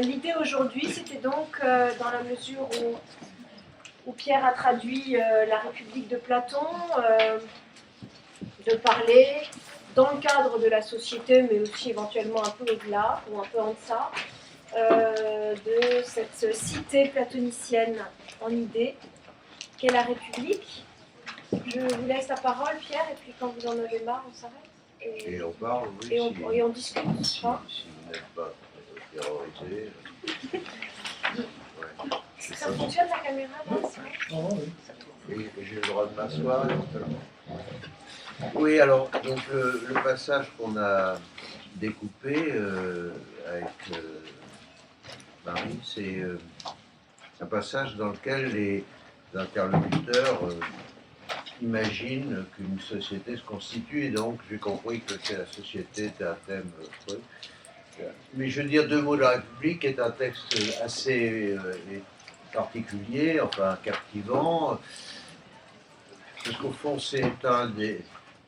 L'idée aujourd'hui, c'était donc, dans la mesure où Pierre a traduit la République de Platon, de parler dans le cadre de la société, mais aussi éventuellement un peu au-delà, ou un peu en deçà, de cette cité platonicienne en idée, qu'est la République. Je vous laisse la parole, Pierre, et puis quand vous en avez marre, on s'arrête. Et on parle, oui, et on discute. Si vous n'êtes pas terrorisé. Ouais. Ça fonctionne la caméra là, Oui, j'ai le droit de m'asseoir. Oui, alors, donc le passage qu'on a découpé avec Marie, c'est un passage dans lequel les interlocuteurs imaginent qu'une société se constitue, et donc j'ai compris que c'est la société était un thème. Mais je veux dire deux mots de la République est un texte assez particulier, enfin captivant, parce qu'au fond c'est un des,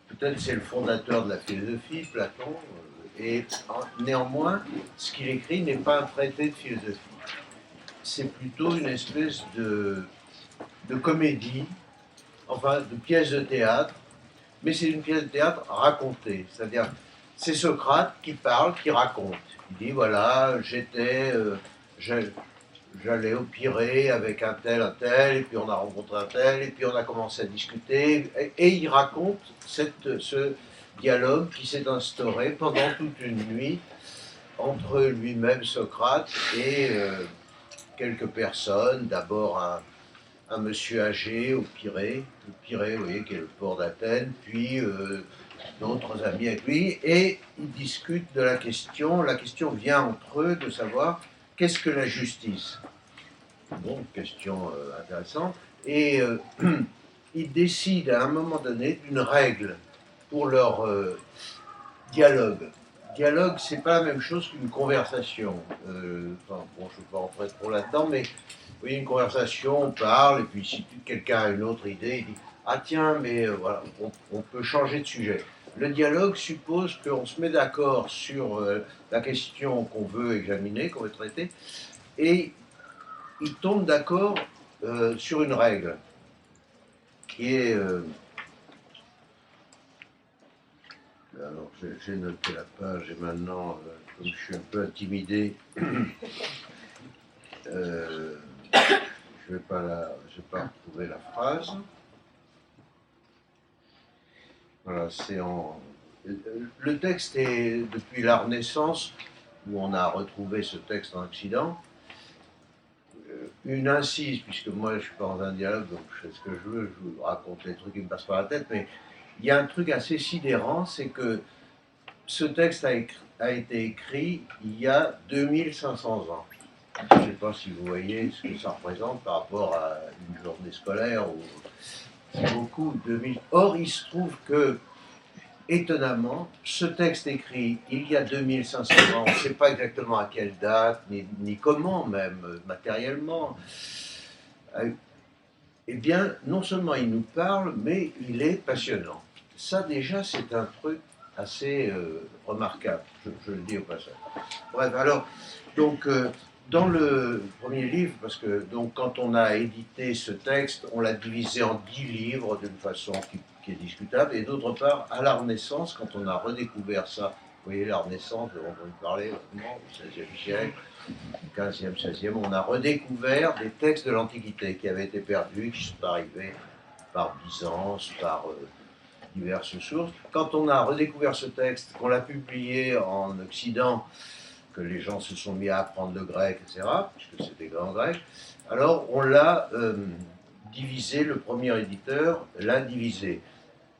peut-être c'est le fondateur de la philosophie, Platon, et néanmoins ce qu'il écrit n'est pas un traité de philosophie, c'est plutôt une espèce de comédie, enfin de pièce de théâtre, mais c'est une pièce de théâtre racontée, c'est-à-dire c'est Socrate qui parle, qui raconte. Il dit voilà, j'allais au Pirée avec un tel, et puis on a rencontré un tel, et puis on a commencé à discuter, et il raconte ce dialogue qui s'est instauré pendant toute une nuit entre lui-même, Socrate, et quelques personnes, d'abord un monsieur âgé au Pirée, le Pirée, vous voyez, qui est le port d'Athènes, puis d'autres amis avec lui, et ils discutent de la question vient entre eux de savoir qu'est-ce que la justice. Bon, question intéressante, et ils décident à un moment donné d'une règle pour leur dialogue. Dialogue, c'est pas la même chose qu'une conversation. Enfin, bon, je ne vais pas rentrer trop là-dedans, mais vous voyez, une conversation, on parle, et puis si quelqu'un a une autre idée, il dit ah tiens, mais voilà, on peut changer de sujet. Le dialogue suppose qu'on se met d'accord sur la question qu'on veut examiner, qu'on veut traiter, et ils tombent d'accord sur une règle qui est. Alors j'ai noté la page et maintenant, comme je suis un peu intimidé, je ne vais pas retrouver la phrase. Voilà, c'est en. Le texte est depuis la Renaissance, où on a retrouvé ce texte en Occident, une incise, puisque moi je ne suis pas dans un dialogue, donc je fais ce que je veux, je vous raconte les trucs qui me passent par la tête, mais il y a un truc assez sidérant, c'est que ce texte a été écrit il y a 2500 ans. Je ne sais pas si vous voyez ce que ça représente par rapport à une journée scolaire, ou c'est beaucoup, 2000. Or, il se trouve que étonnamment, ce texte écrit il y a 2500 ans, on ne sait pas exactement à quelle date, ni comment même, matériellement, eh bien, non seulement il nous parle, mais il est passionnant. Ça déjà, c'est un truc assez remarquable, je le dis au passage. Bref, alors, donc, dans le premier livre, parce que donc, quand on a édité ce texte, on l'a divisé en 10 livres d'une façon qui est discutable, et d'autre part, à la Renaissance, quand on a redécouvert ça, vous voyez, la Renaissance, on va en parler vraiment, au XVIe siècle, 15e, 16e, on a redécouvert des textes de l'Antiquité qui avaient été perdus, qui sont arrivés par Byzance, par diverses sources. Quand on a redécouvert ce texte, qu'on l'a publié en Occident, que les gens se sont mis à apprendre le grec, etc., puisque c'était grand grec, alors on l'a divisé, le premier éditeur l'a divisé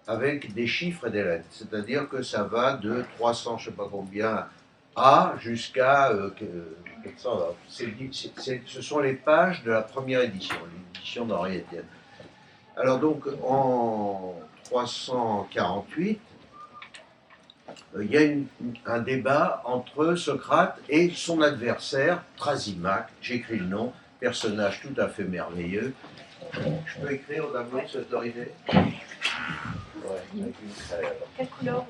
avec des chiffres et des lettres. C'est-à-dire que ça va de 300, je ne sais pas combien, A jusqu'à 400. Ce sont les pages de la première édition, l'édition d'Henri Estienne. Alors donc, en 348, il y a un débat entre Socrate et son adversaire, Thrasymachus, j'écris le nom, personnage tout à fait merveilleux. Je peux écrire au tableau, c'est autorisé? Ouais, avec une craie. Quelle couleur?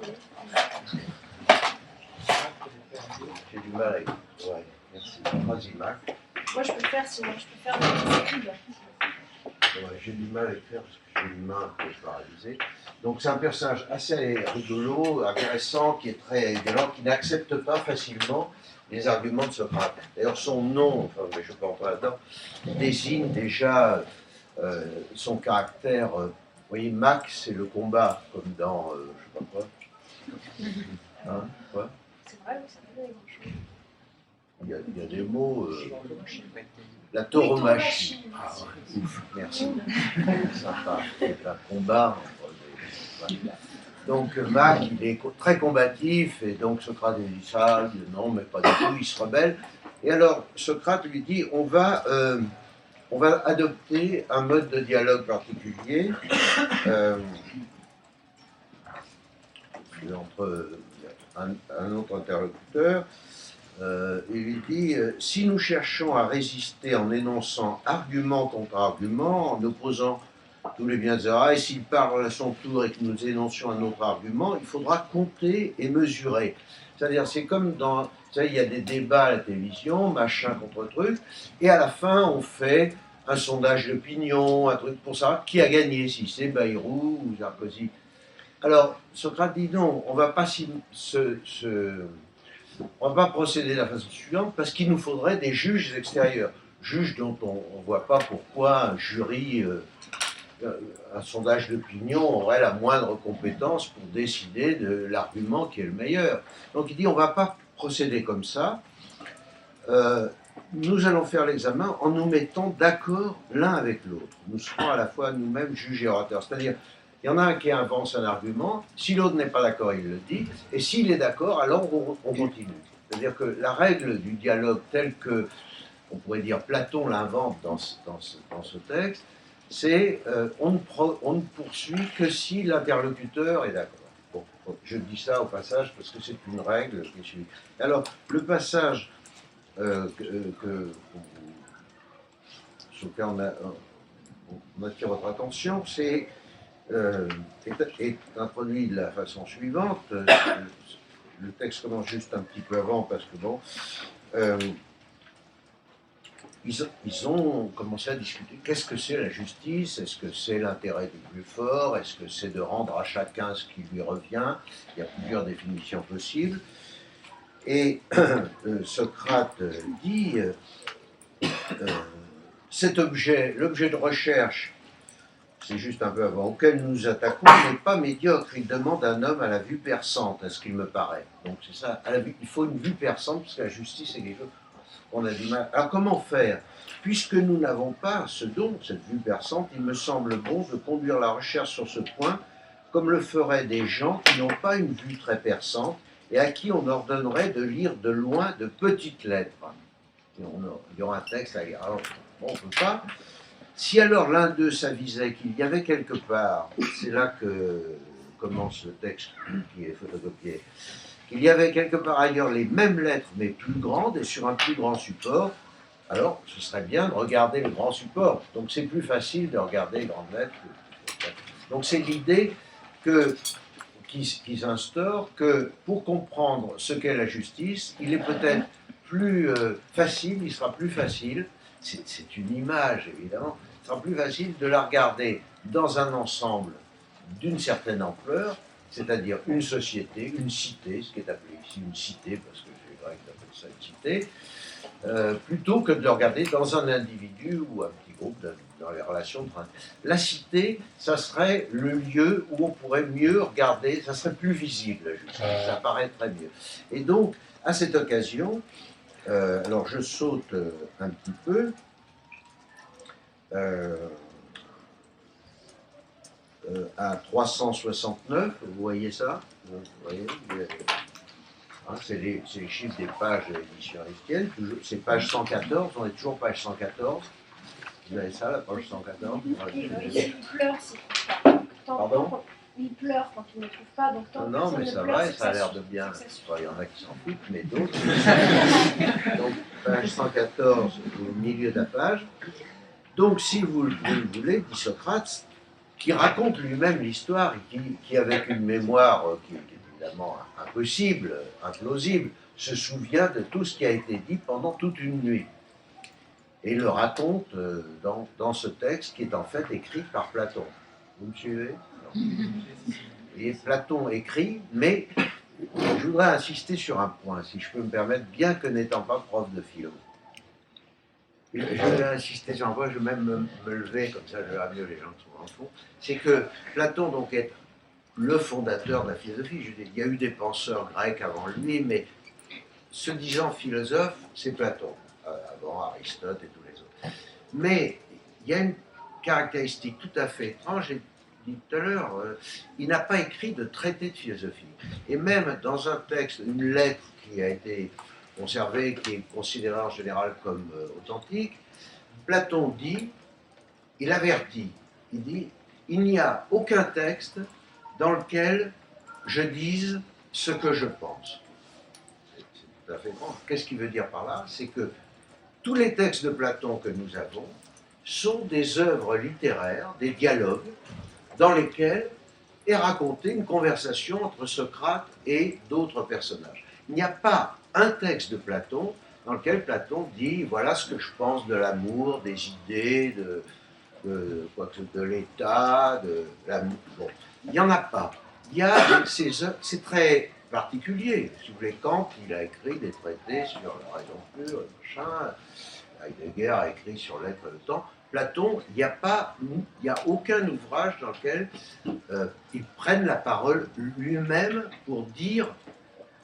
J'ai du mal avec. Ouais. Merci. Vas-y, Mac. Moi, je peux faire, sinon je peux faire des scribes. Ouais, j'ai du mal à le faire parce que j'ai une main un peu paralysée. Donc c'est un personnage assez rigolo, intéressant, qui est très violent, qui n'accepte pas facilement les arguments de Socrate. D'ailleurs son nom, enfin mais je ne peux pas entrer là-dedans, désigne déjà son caractère. Vous voyez, Mac, c'est le combat, comme dans, je ne sais pas quoi. Hein, quoi C'est vrai, oui, ça peut donner grand-chose. Il y a des mots. La tauromachie. Ah, ouais, ouf, merci. Sympa. C'est un combat. Donc Mac, il est très combatif, et donc Socrate lui dit ça, il dit non, mais pas du tout, il se rebelle. Et alors Socrate lui dit on va adopter un mode de dialogue particulier entre un autre interlocuteur. Il lui dit si nous cherchons à résister en énonçant argument contre argument, en opposant tous les biens, etc., et s'il parle à son tour et que nous énoncions un autre argument, il faudra compter et mesurer. C'est-à-dire, c'est comme dans. Vous savez, il y a des débats à la télévision, machin contre truc, et à la fin, on fait un sondage d'opinion, un truc pour savoir qui a gagné, si c'est Bayrou ou Sarkozy. Alors, Socrate dit non, on ne va pas on va pas procéder de la façon suivante parce qu'il nous faudrait des juges extérieurs. Juges dont on ne voit pas pourquoi un jury, un sondage d'opinion aurait la moindre compétence pour décider de l'argument qui est le meilleur. Donc il dit on ne va pas procéder comme ça. Nous allons faire l'examen en nous mettant d'accord l'un avec l'autre. Nous serons à la fois nous-mêmes juges et orateurs. C'est-à-dire, il y en a un qui avance un argument, si l'autre n'est pas d'accord, il le dit, et s'il est d'accord, alors on continue. C'est-à-dire que la règle du dialogue telle que, on pourrait dire, Platon l'invente dans ce texte, c'est on ne poursuit que si l'interlocuteur est d'accord. Bon, je dis ça au passage parce que c'est une règle qui est suivie. Alors, le passage sur lequel on attire votre attention, est introduit de la façon suivante. Le texte commence juste un petit peu avant parce que bon, ils ont commencé à discuter. Qu'est-ce que c'est la justice? Est-ce que c'est l'intérêt du plus fort? Est-ce que c'est de rendre à chacun ce qui lui revient? Il y a plusieurs définitions possibles. Et Socrate dit cet objet, l'objet de recherche, c'est juste un peu avant, auquel nous nous attaquons, n'est pas médiocre. Il demande un homme à la vue perçante, à ce qu'il me paraît. Donc c'est ça, il faut une vue perçante, parce que la justice est quelque chose qu'on a du mal. Alors comment faire? Puisque nous n'avons pas ce don, cette vue perçante, il me semble bon de conduire la recherche sur ce point, comme le feraient des gens qui n'ont pas une vue très perçante, et à qui on ordonnerait de lire de loin de petites lettres. Et il y aura un texte à lire. Alors, bon, on ne peut pas. Si alors l'un d'eux s'avisait qu'il y avait quelque part, c'est là que commence le texte qui est photocopié, qu'il y avait quelque part ailleurs les mêmes lettres, mais plus grandes et sur un plus grand support, alors ce serait bien de regarder le grand support. Donc c'est plus facile de regarder les grandes lettres. Donc c'est l'idée qu'ils instaurent que pour comprendre ce qu'est la justice, il est peut-être plus facile, il sera plus facile, c'est une image évidemment, il sera plus facile de la regarder dans un ensemble d'une certaine ampleur, c'est-à-dire une société, une cité, ce qui est appelé ici une cité, parce que les Grecs appellent ça une cité, plutôt que de le regarder dans un individu ou un petit groupe dans les relations. La cité, ça serait le lieu où on pourrait mieux regarder, ça serait plus visible, ça paraîtrait mieux. Et donc, à cette occasion, alors je saute un petit peu, à 369, vous voyez ça? Vous voyez, c'est les chiffres des pages de l'édition Estienne, c'est page 114, on est toujours page 114. Vous avez ça, la page 114? Il pleure s'il ne trouve pas. Pardon? Il pleure quand il ne trouve pas, donc tant Non, que mais ça va, ça a l'air de bien. Il y en a qui s'en foutent, mais d'autres. Donc, page 114, au milieu de la page. Donc, si vous le voulez, dit Socrate, qui raconte lui-même l'histoire, et qui avec une mémoire qui est évidemment impossible, implausible, se souvient de tout ce qui a été dit pendant toute une nuit. Et le raconte dans ce texte qui est en fait écrit par Platon. Vous me suivez? Et Platon écrit, mais je voudrais insister sur un point, si je peux me permettre, bien que n'étant pas prof de philo. Je vais insister sur un point, je vais même me lever, comme ça je verrai mieux les gens qui sont en fond. C'est que Platon donc est le fondateur de la philosophie. Je dis, il y a eu des penseurs grecs avant lui, mais se disant philosophe, c'est Platon, avant Aristote et tous les autres. Mais il y a une caractéristique tout à fait étrange, j'ai dit tout à l'heure, il n'a pas écrit de traité de philosophie. Et même dans un texte, une lettre qui a été conservée, qui est considérée en général comme authentique, Platon dit, il avertit, il dit, il n'y a aucun texte dans lequel je dise ce que je pense. C'est tout à fait étrange. Qu'est-ce qu'il veut dire par là? C'est que tous les textes de Platon que nous avons sont des œuvres littéraires, des dialogues, dans lesquels est racontée une conversation entre Socrate et d'autres personnages. Il n'y a pas un texte de Platon dans lequel Platon dit voilà ce que je pense de l'amour, des idées, de l'état, de l'amour. Bon, il n'y en a pas. Il y a c'est très particulier. Si vous voulez, Kant, il a écrit des traités sur la raison pure, machin. Heidegger a écrit sur l'être et le temps. Platon, il n'y a aucun ouvrage dans lequel il prenne la parole lui-même pour dire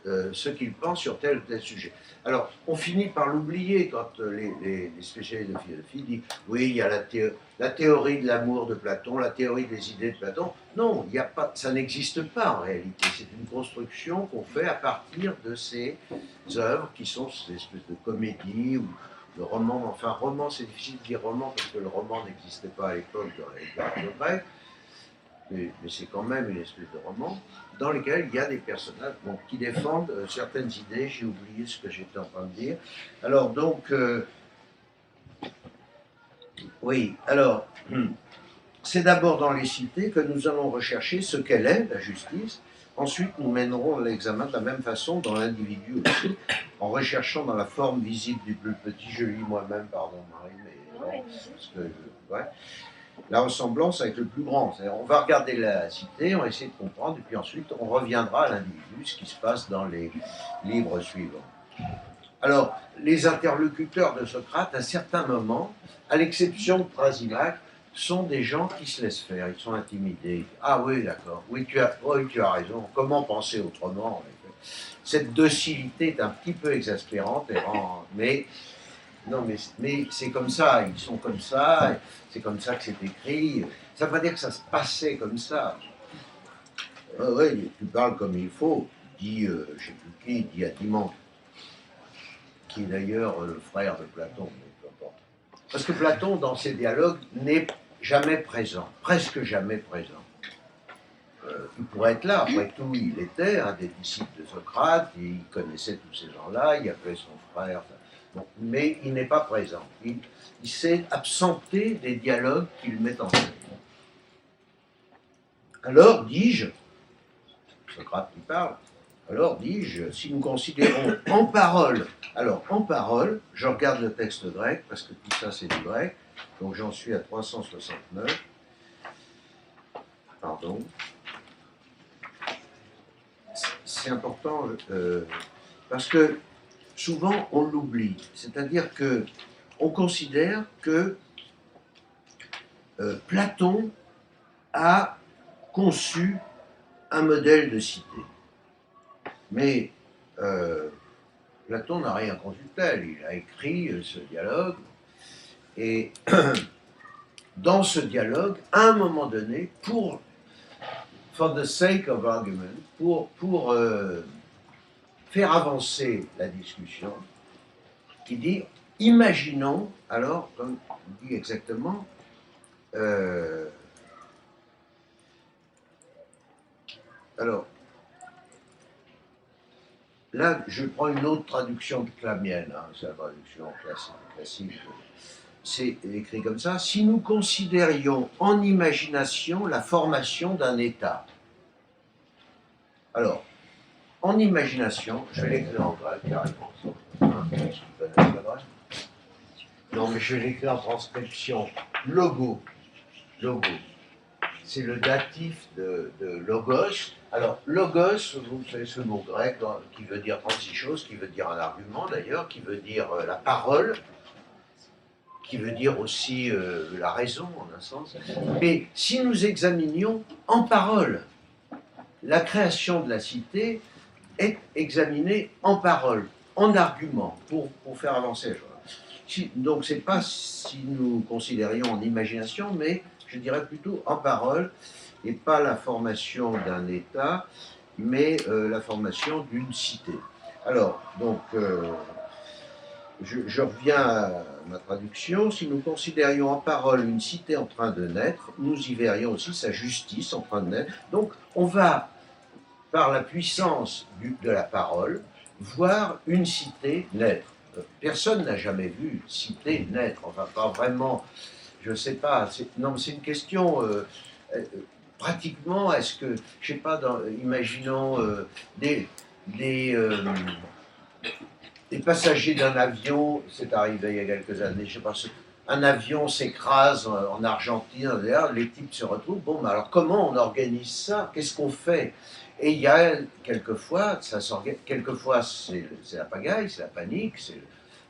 ce qu'il pense sur tel ou tel sujet. Alors, on finit par l'oublier quand les spécialistes de philosophie disent oui, il y a la théorie de l'amour de Platon, la théorie des idées de Platon. Non, il y a pas, ça n'existe pas en réalité. C'est une construction qu'on fait à partir de ces œuvres qui sont ces espèces de comédies ou de romans. Enfin, roman, c'est difficile de dire roman parce que le roman n'existait pas à l'époque dans la littérature grecque. Mais c'est quand même une espèce de roman dans lequel il y a des personnages qui défendent certaines idées. J'ai oublié ce que j'étais en train de dire. Alors donc, oui, alors, c'est d'abord dans les cités que nous allons rechercher ce qu'elle est, la justice. Ensuite, nous mènerons l'examen de la même façon dans l'individu aussi, en recherchant dans la forme visible du plus petit. Je lis moi-même, pardon Marie, mais Ouais, parce que, ouais, la ressemblance avec le plus grand. On va regarder la cité, on va essayer de comprendre, et puis ensuite on reviendra à l'individu, ce qui se passe dans les livres suivants. Alors, les interlocuteurs de Socrate, à certains moments, à l'exception de Thrasymachus, sont des gens qui se laissent faire, ils sont intimidés. Ah oui, d'accord, oui, tu as raison, comment penser autrement? Cette docilité est un petit peu exaspérante, mais non, mais c'est comme ça, ils sont comme ça, c'est comme ça que c'est écrit. Ça ne veut pas dire que ça se passait comme ça. Oui, tu parles comme il faut, dit, je ne sais plus qui, dit Adimandre, qui est d'ailleurs le frère de Platon. Parce que Platon, dans ses dialogues, n'est jamais présent, presque jamais présent. Il pourrait être là, après tout, il était un des disciples de Socrate, il connaissait tous ces gens-là, il appelait son frère. Bon, mais il n'est pas présent. Il s'est absenté des dialogues qu'il met en scène. Alors, dis-je, Socrate qui parle, alors dis-je, si nous considérons en parole, alors en parole, je regarde le texte grec, parce que tout ça c'est du grec, donc j'en suis à 369, pardon. C'est important, parce que souvent on l'oublie, c'est-à-dire que on considère que Platon a conçu un modèle de cité. Mais Platon n'a rien conçu de tel, il a écrit ce dialogue, et dans ce dialogue, à un moment donné, for the sake of argument, pour faire avancer la discussion, il dit, imaginons, alors, comme il dit exactement, alors, là, je prends une autre traduction que la mienne, hein, c'est la traduction classique. C'est écrit comme ça. Si nous considérions en imagination la formation d'un État. Alors, en imagination, je vais l'écrire en grec carrément, hein, parce qu'ils connaissent le grec. Non, mais je vais l'écrire en transcription. Logo. Logo. C'est le datif de logos. Alors, logos, vous savez ce mot grec qui veut dire 36 choses, qui veut dire un argument d'ailleurs, qui veut dire la parole, qui veut dire aussi la raison en un sens. Mais si nous examinions en parole, la création de la cité est examinée en parole, en argument, pour faire avancer les choses. Donc, ce n'est pas si nous considérions en imagination, mais je dirais plutôt en parole, et pas la formation d'un État, mais la formation d'une cité. Alors, donc, je reviens à ma traduction. Si nous considérions en parole une cité en train de naître, nous y verrions aussi sa justice en train de naître. Donc, on va, par la puissance de la parole, voir une cité naître. Personne n'a jamais vu une cité naître, enfin pas vraiment, je ne sais pas, non, c'est une question, pratiquement, est-ce que, je ne sais pas, imaginons des passagers d'un avion, c'est arrivé il y a quelques années, je ne sais pas, un avion s'écrase en Argentine, les types se retrouvent, bon, mais alors comment on organise ça? Qu'est-ce qu'on fait? Et il y a quelquefois, quelquefois c'est la pagaille, c'est la panique, c'est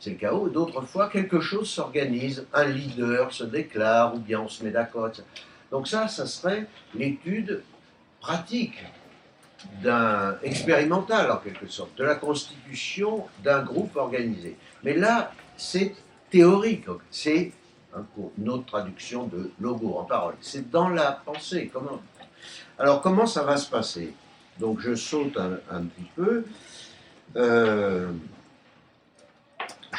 le chaos, d'autres fois quelque chose s'organise, un leader se déclare, ou bien on se met d'accord. Donc ça serait l'étude pratique expérimental en quelque sorte, de la constitution d'un groupe organisé. Mais là, c'est théorique, c'est une autre traduction de logo en parole, c'est dans la pensée. Alors comment ça va se passer? Donc je saute un petit peu, je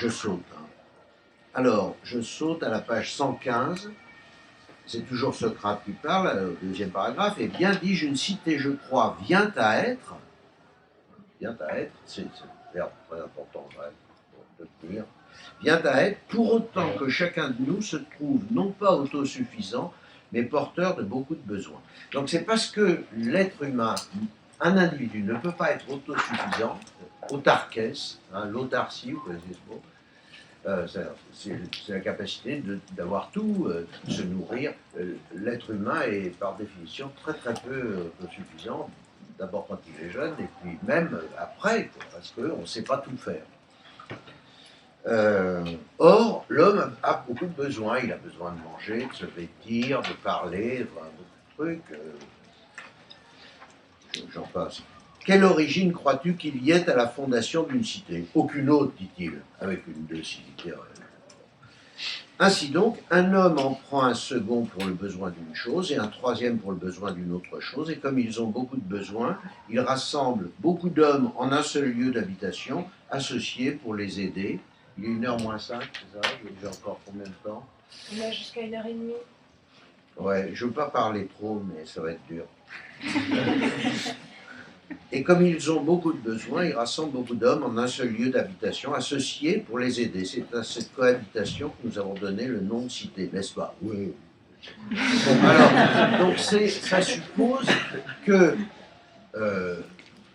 saute. Alors je saute à la page 115. C'est toujours Socrate qui parle, au deuxième paragraphe, et bien dis-je, une cité, je crois, vient à être, c'est un verbe très important de tenir, vient à être, pour autant que chacun de nous se trouve non pas autosuffisant, mais porteur de beaucoup de besoins. Donc c'est parce que l'être humain, un individu, ne peut pas être autosuffisant, autarkès, l'autarcie, vous connaissez ce mot, c'est la capacité d'avoir tout, de se nourrir. L'être humain est par définition très très peu autosuffisant, d'abord quand il est jeune, et puis même après, parce qu'on ne sait pas tout faire. Or, l'homme a beaucoup de besoins. Il a besoin de manger, de se vêtir, de parler, beaucoup de trucs. J'en passe. Quelle origine crois-tu qu'il y ait à la fondation d'une cité? Aucune autre, dit-il, avec une docilité. Ainsi donc, un homme en prend un second pour le besoin d'une chose et un troisième pour le besoin d'une autre chose, et comme ils ont beaucoup de besoins, ils rassemblent beaucoup d'hommes en un seul lieu d'habitation, associés pour les aider. Il est 1h moins 5, c'est ça? J'ai encore combien de temps? On a jusqu'à 1h30. Ouais, je ne veux pas parler trop, mais ça va être dur. Et comme ils ont beaucoup de besoins, ils rassemblent beaucoup d'hommes en un seul lieu d'habitation, associés pour les aider. C'est à cette cohabitation que nous avons donné le nom de cité, n'est-ce pas? Oui. Bon, alors, donc ça suppose que,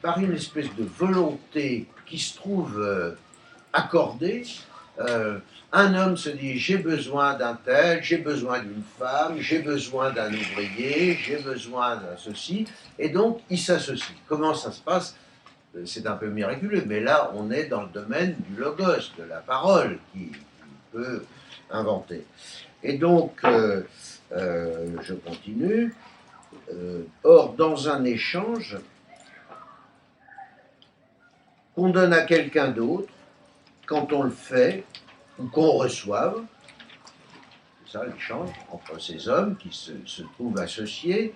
par une espèce de volonté qui se trouve accordée, un homme se dit, j'ai besoin d'un tel, j'ai besoin d'une femme, j'ai besoin d'un ouvrier, j'ai besoin d'un ceci, et donc il s'associe. Comment ça se passe? C'est un peu miraculeux, mais là on est dans le domaine du logos, de la parole, qui peut inventer. Et donc, je continue. Or, dans un échange qu'on donne à quelqu'un d'autre, quand on le fait, ou qu'on reçoive, c'est ça l'échange entre ces hommes qui se trouvent associés,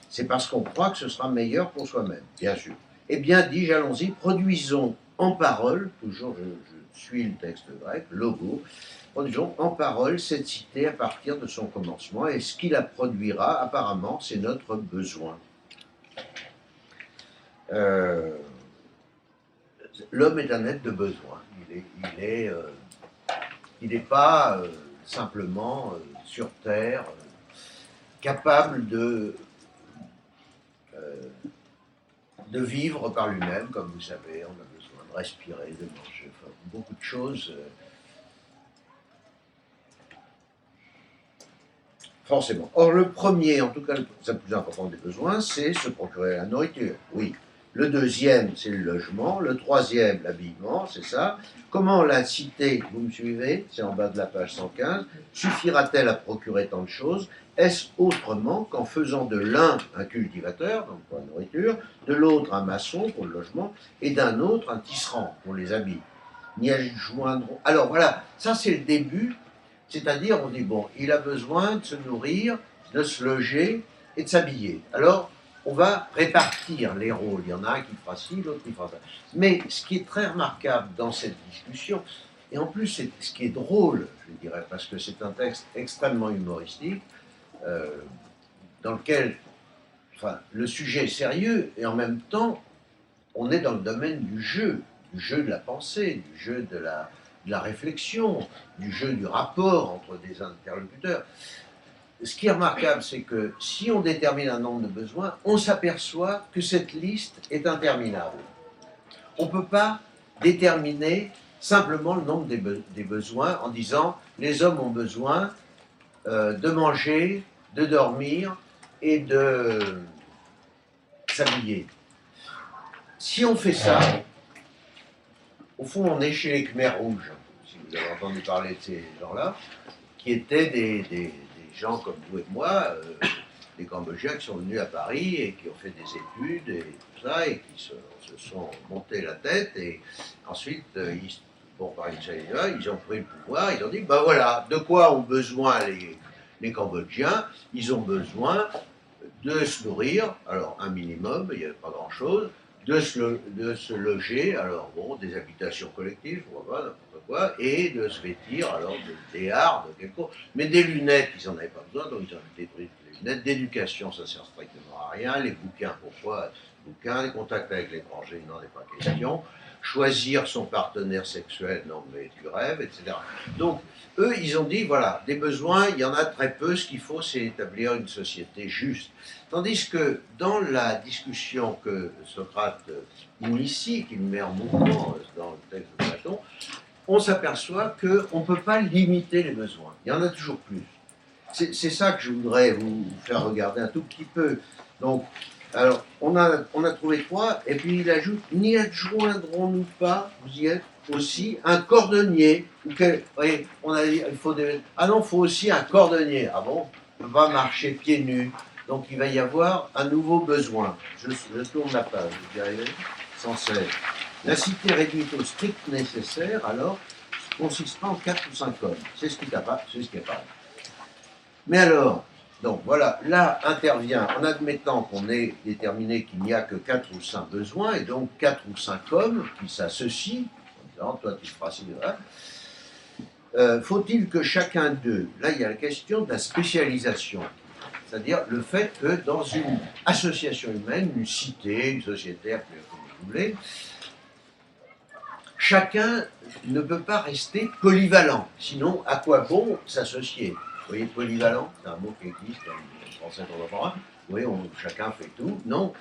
c'est parce qu'on croit que ce sera meilleur pour soi-même, bien sûr. Eh bien, dis-je, allons-y, produisons en parole, toujours je suis le texte grec, logo, produisons en parole cette cité à partir de son commencement, et ce qui la produira, apparemment, c'est notre besoin. L'homme est un être de besoin, il n'est pas simplement sur Terre capable de vivre par lui-même, comme vous savez, on a besoin de respirer, de manger, enfin, beaucoup de choses. Forcément. Or, le premier, en tout cas, le plus important des besoins, c'est se procurer la nourriture. Oui. Le deuxième, c'est le logement. Le troisième, l'habillement, c'est ça. Comment la cité, vous me suivez, c'est en bas de la page 115, suffira-t-elle à procurer tant de choses? Est-ce autrement qu'en faisant de l'un un cultivateur, donc pour la nourriture, de l'autre un maçon pour le logement, et d'un autre un tisserand pour les habits? N'y adjoindront. Alors voilà, ça c'est le début. C'est-à-dire, on dit, bon, il a besoin de se nourrir, de se loger et de s'habiller. Alors, on va répartir les rôles. Il y en a un qui fera ci, l'autre qui fera ça. Mais ce qui est très remarquable dans cette discussion, et en plus, c'est ce qui est drôle, je dirais, parce que c'est un texte extrêmement humoristique, dans lequel le sujet est sérieux, et en même temps, on est dans le domaine du jeu de la pensée, du jeu de la réflexion, du jeu du rapport entre des interlocuteurs. Ce qui est remarquable, c'est que si on détermine un nombre de besoins, on s'aperçoit que cette liste est interminable. On ne peut pas déterminer simplement le nombre des besoins en disant les hommes ont besoin de manger, de dormir et de s'habiller. Si on fait ça, au fond, on est chez les Khmers rouges, si vous avez entendu parler de ces gens-là, qui étaient des gens comme vous et moi, des Cambodgiens qui sont venus à Paris et qui ont fait des études et tout ça, et qui se sont montés la tête, et ensuite, par une ils ont pris le pouvoir, ils ont dit, ben voilà, de quoi ont besoin les Cambodgiens? Ils ont besoin de se nourrir, alors un minimum, il n'y avait pas grand-chose, de se loger, alors bon, des habitations collectives, pas, n'importe quoi, et de se vêtir, alors des hardes, quelque chose. Mais des lunettes, ils n'en avaient pas besoin, donc ils ont détruit les lunettes. D'éducation, ça sert strictement à rien. Les bouquins, pourquoi? Les bouquins, les contacts avec l'étranger, il n'en est pas question. Choisir son partenaire sexuel, non mais tu rêves, etc. Donc, eux, ils ont dit, voilà, des besoins, il y en a très peu, ce qu'il faut, c'est établir une société juste. Tandis que dans la discussion que Socrate initie, qu'il met en mouvement dans le texte de Platon, on s'aperçoit qu'on ne peut pas limiter les besoins. Il y en a toujours plus. C'est ça que je voudrais vous faire regarder un tout petit peu. Donc, alors, on a trouvé trois, et puis il ajoute, n'y adjoindrons-nous pas, vous y êtes, aussi un cordonnier, voyez, on a dit, il faut ah non, il faut aussi un cordonnier. Ah bon, on ne peut pas marcher pieds nus. Donc il va y avoir un nouveau besoin. Je tourne la page, vous y arrivez? 116. La cité réduite au strict nécessaire, alors, consistant en 4 ou 5 hommes. C'est ce qui est pas. Mais alors, donc voilà, là intervient, en admettant qu'on ait déterminé qu'il n'y a que 4 ou 5 besoins, et donc 4 ou 5 hommes qui s'associent, en disant, toi tu feras ci, faut-il que chacun d'eux, là il y a la question de la spécialisation, c'est-à-dire le fait que dans une association humaine, une cité, une société, appelez-le comme vous voulez, chacun ne peut pas rester polyvalent, sinon à quoi bon s'associer? Vous voyez, polyvalent, c'est un mot qui existe en français contemporain. Vous voyez, chacun fait tout. Non,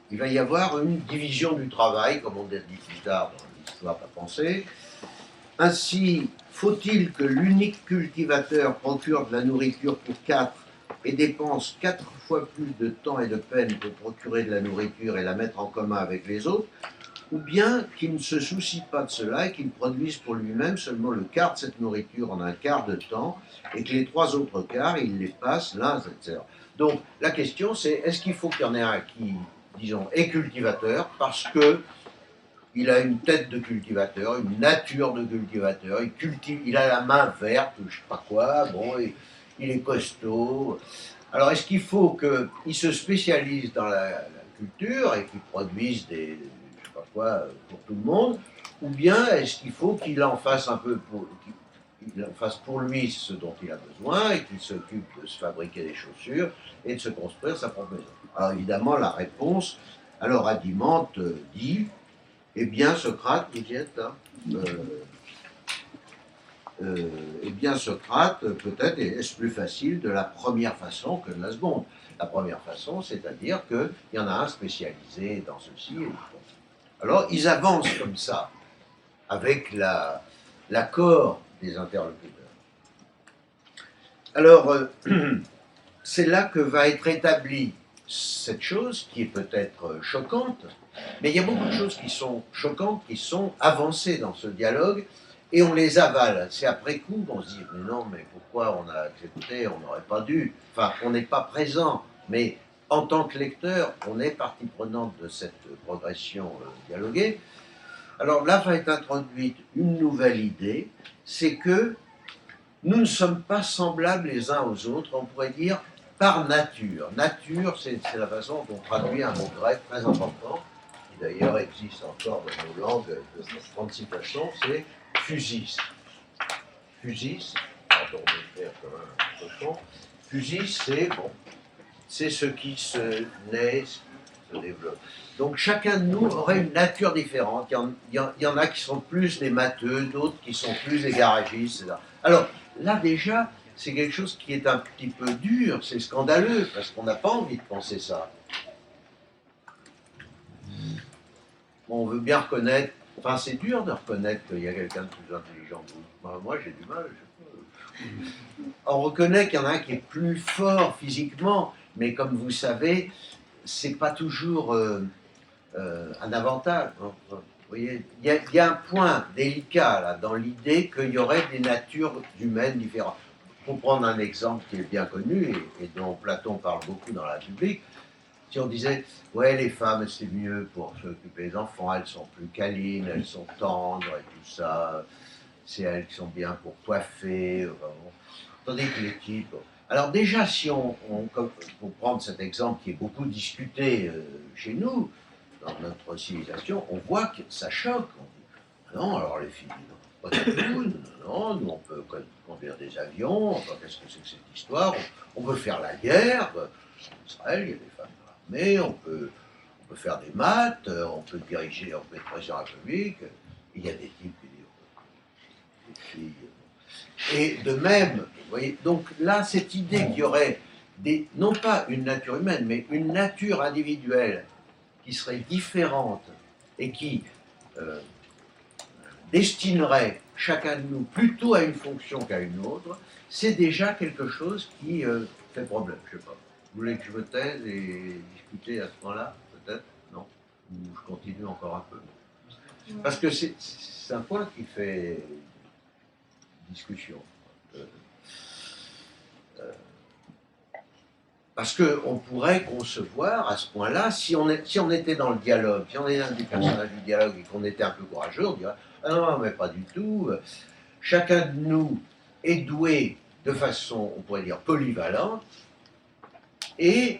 il va y avoir une division du travail, comme on dit plus tard dans l'histoire de la pensée. Ainsi, faut-il que l'unique cultivateur procure de la nourriture pour 4 et dépense 4 fois plus de temps et de peine pour procurer de la nourriture et la mettre en commun avec les autres, ou bien qu'il ne se soucie pas de cela et qu'il produise pour lui-même seulement le quart de cette nourriture en un quart de temps, et que les 3 autres quarts, il les passe l'un, etc. Donc, la question, c'est, est-ce qu'il faut qu'il y en ait un qui, disons, est cultivateur, parce que il a une tête de cultivateur, une nature de cultivateur, il a la main verte, ou je sais pas quoi, bon, il est costaud. Alors, est-ce qu'il faut qu'il se spécialise dans la culture et qu'il produise des pour tout le monde, ou bien est-ce qu'il faut qu'il en fasse un peu qu'il en fasse pour lui ce dont il a besoin et qu'il s'occupe de se fabriquer des chaussures et de se construire sa propre maison? Alors évidemment la réponse, alors Adimante dit, eh bien Socrate, vous y êtes là, eh bien Socrate, peut-être est-ce plus facile de la première façon que de la seconde. La première façon, c'est-à-dire qu'il y en a un spécialisé dans ceci. Alors, ils avancent comme ça, avec l'accord des interlocuteurs. Alors, c'est là que va être établie cette chose qui est peut-être choquante, mais il y a beaucoup de choses qui sont choquantes, qui sont avancées dans ce dialogue, et on les avale. C'est après coup qu'on se dit, mais non, mais pourquoi on a accepté, on n'aurait pas dû. Enfin, on n'est pas présent, mais en tant que lecteur, on est partie prenante de cette progression dialoguée. Alors là va être introduite une nouvelle idée, c'est que nous ne sommes pas semblables les uns aux autres, on pourrait dire par nature. Nature, c'est la façon dont on traduit un mot grec très important, qui d'ailleurs existe encore dans nos langues de 36 façons, c'est physis. Physis, pardon, je vais faire comme un cochon. Physis, c'est ce qui se naît, ce qui se développe. Donc chacun de nous aurait une nature différente. Il y en a qui sont plus des matheux, d'autres qui sont plus des garagistes, etc. Alors là déjà, c'est quelque chose qui est un petit peu dur, c'est scandaleux, parce qu'on n'a pas envie de penser ça. Bon, on veut bien reconnaître, enfin c'est dur de reconnaître qu'il y a quelqu'un de plus intelligent que vous. Moi j'ai du mal. On reconnaît qu'il y en a un qui est plus fort physiquement, mais comme vous savez, c'est pas toujours un avantage. Vous voyez, il y a un point délicat là, dans l'idée qu'il y aurait des natures humaines différentes. Pour prendre un exemple qui est bien connu et dont Platon parle beaucoup dans la République, si on disait, ouais, les femmes, c'est mieux pour s'occuper des enfants, elles sont plus câlines, elles sont tendres et tout ça, c'est elles qui sont bien pour coiffer, tandis que les types... Alors déjà, si pour prendre cet exemple qui est beaucoup discuté chez nous, dans notre civilisation, on voit que ça choque. On dit, non, alors les filles, non, pas du tout, non, nous on peut conduire des avions, enfin, qu'est-ce que c'est que cette histoire, on peut faire la guerre, en Israël, il y a des femmes dans l'armée, on peut faire des maths, on peut diriger, on peut être président de la République, il y a des types qui disent, des filles... Et de même, vous voyez, donc là, cette idée qu'il y aurait non pas une nature humaine, mais une nature individuelle qui serait différente et qui destinerait chacun de nous plutôt à une fonction qu'à une autre, c'est déjà quelque chose qui fait problème. Je ne sais pas. Vous voulez que je me taise et discuter à ce point-là, peut-être? Non? Ou je continue encore un peu? Parce que c'est un point qui fait discussion. Parce qu'on pourrait concevoir à ce point-là, si on était dans le dialogue, si on était un des personnages du dialogue et qu'on était un peu courageux, on dirait « Ah non, mais pas du tout. Chacun de nous est doué de façon, on pourrait dire, polyvalente, et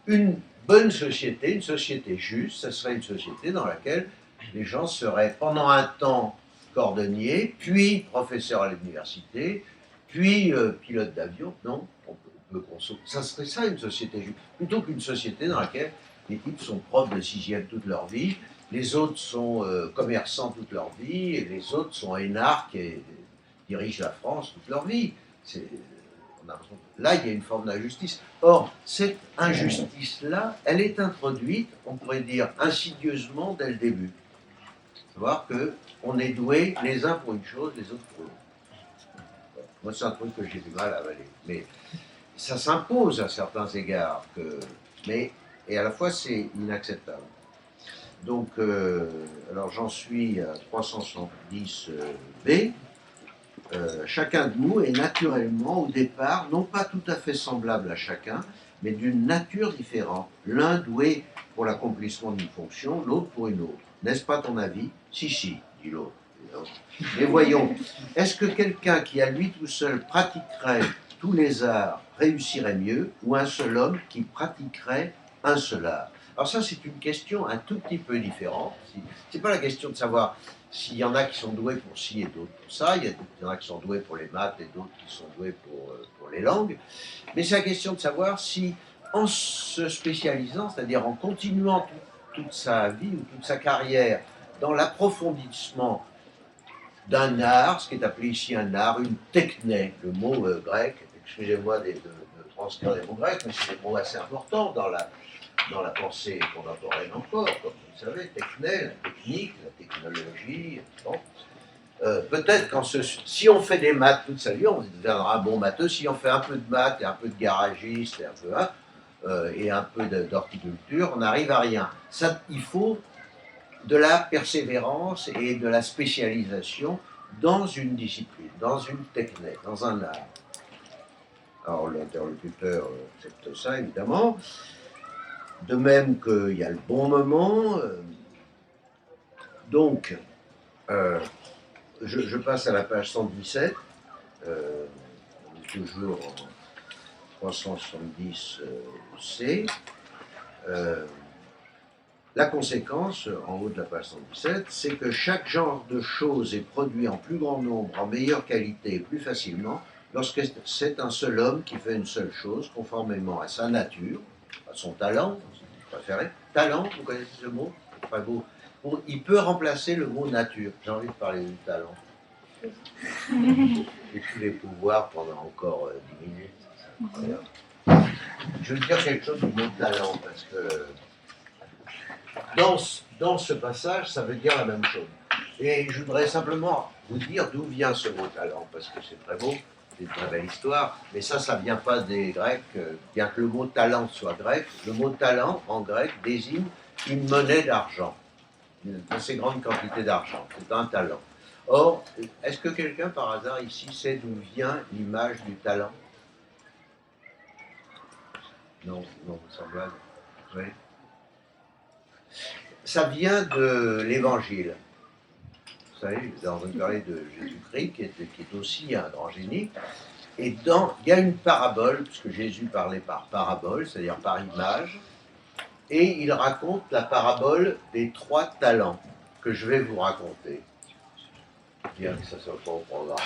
une bonne société, une société juste, ce serait une société dans laquelle les gens seraient pendant un temps cordonniers, puis professeurs à l'université, puis pilotes d'avion. Non, ça serait ça une société juste, plutôt qu'une société dans laquelle les types sont profs de sixième toute leur vie, les autres sont commerçants toute leur vie, et les autres sont énarques et dirigent la France toute leur vie. Là, il y a une forme d'injustice. Or, cette injustice-là, elle est introduite, on pourrait dire, insidieusement dès le début. Savoir qu'on est doués les uns pour une chose, les autres pour l'autre. Moi, c'est un truc que j'ai du mal à avaler. Mais ça s'impose à certains égards, et à la fois c'est inacceptable. Donc, alors j'en suis à 370 B. Chacun de nous est naturellement, au départ, non pas tout à fait semblable à chacun, mais d'une nature différente. L'un doué pour l'accomplissement d'une fonction, l'autre pour une autre. N'est-ce pas ton avis? Si, dit l'autre. Mais voyons, est-ce que quelqu'un qui à lui tout seul pratiquerait tous les arts réussirait mieux, ou un seul homme qui pratiquerait un seul art? Alors ça, c'est une question un tout petit peu différente. C'est pas la question de savoir s'il y en a qui sont doués pour ci et d'autres pour ça, il y en a qui sont doués pour les maths et d'autres qui sont doués pour les langues, mais c'est la question de savoir si, en se spécialisant, c'est-à-dire en continuant toute sa vie ou toute sa carrière dans l'approfondissement d'un art, ce qui est appelé ici un art, une techné, le mot grec, excusez-moi de transcrire les mots grecs, mais c'est des mots assez importants dans la pensée contemporaine encore, comme vous le savez, techné, la technique, la technologie, bon. Peut-être si on fait des maths toute sa vie, on deviendra un bon matheux. Si on fait un peu de maths et un peu de garagiste et un peu d'horticulture, on n'arrive à rien. Ça, il faut de la persévérance et de la spécialisation dans une discipline, dans une technique, dans un art. Alors l'interlocuteur accepte ça, évidemment. De même qu'il y a le bon moment. Donc, je passe à la page 117. On est toujours en 370C. La conséquence, en haut de la page 117, c'est que chaque genre de chose est produit en plus grand nombre, en meilleure qualité et plus facilement, lorsque c'est un seul homme qui fait une seule chose, conformément à sa nature, à son talent, si vous préférez. Talent, vous connaissez ce mot? Pas beau. Il peut remplacer le mot nature. J'ai envie de parler du talent. Et tous les pouvoirs pendant encore 10 minutes. Je veux dire quelque chose du mot talent, parce que dans ce passage, ça veut dire la même chose. Et je voudrais simplement vous dire d'où vient ce mot talent, parce que c'est très beau, c'est une très belle histoire, mais ça ne vient pas des Grecs, bien que le mot talent soit grec. Le mot talent, en grec, désigne une monnaie d'argent, une assez grande quantité d'argent. C'est un talent. Or, est-ce que quelqu'un par hasard ici sait d'où vient l'image du talent? Non, semblable. Oui. Ça vient de l'Évangile. Vous savez, j'ai entendu parler de Jésus-Christ, qui est aussi un grand génie. Et il y a une parabole, puisque Jésus parlait par parabole, c'est-à-dire par image, et il raconte la parabole des 3 talents que je vais vous raconter. Bien que ça ne soit pas au programme,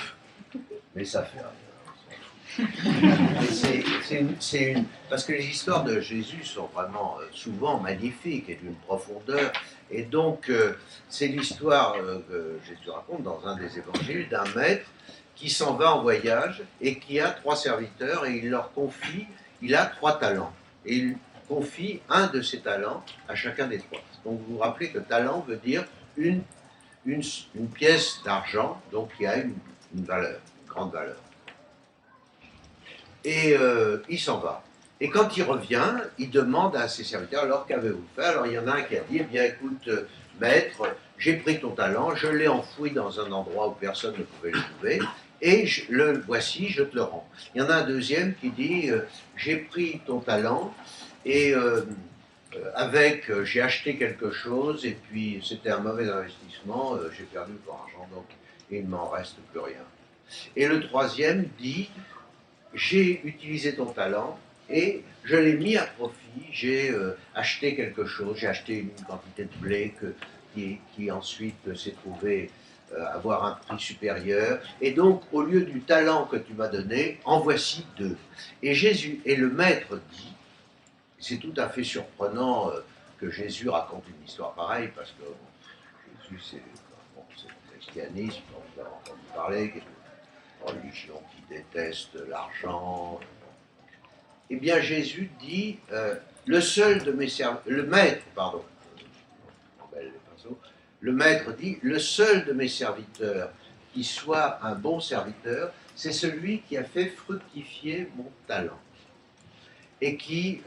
mais ça fait rien. Parce que les histoires de Jésus sont vraiment souvent magnifiques et d'une profondeur. Et donc, c'est l'histoire que Jésus raconte dans un des évangiles d'un maître qui s'en va en voyage et qui a 3 serviteurs et il leur confie, il a 3 talents. Et il confie un de ses talents à chacun des 3. Donc, vous vous rappelez que talent veut dire une pièce d'argent, donc qui a une valeur, une grande valeur. Et il s'en va. Et quand il revient, il demande à ses serviteurs, alors qu'avez-vous fait? Alors il y en a un qui a dit, eh bien écoute, maître, j'ai pris ton talent, je l'ai enfoui dans un endroit où personne ne pouvait le trouver, et le voici, je te le rends. Il y en a un deuxième qui dit, j'ai pris ton talent, et j'ai acheté quelque chose, et puis c'était un mauvais investissement, j'ai perdu ton argent, donc il ne m'en reste plus rien. Et le troisième dit, j'ai utilisé ton talent et je l'ai mis à profit, j'ai acheté quelque chose, j'ai acheté une quantité de blé qui ensuite s'est trouvé avoir un prix supérieur, et donc au lieu du talent que tu m'as donné, en voici 2. Et le maître dit, c'est tout à fait surprenant que Jésus raconte une histoire pareille, parce que Jésus c'est le christianisme, dont vous avez entendu parler, qui est une religion qui déteste l'argent. Eh bien, Jésus dit, le maître dit, le seul de mes serviteurs qui soit un bon serviteur, c'est celui qui a fait fructifier mon talent. Et qui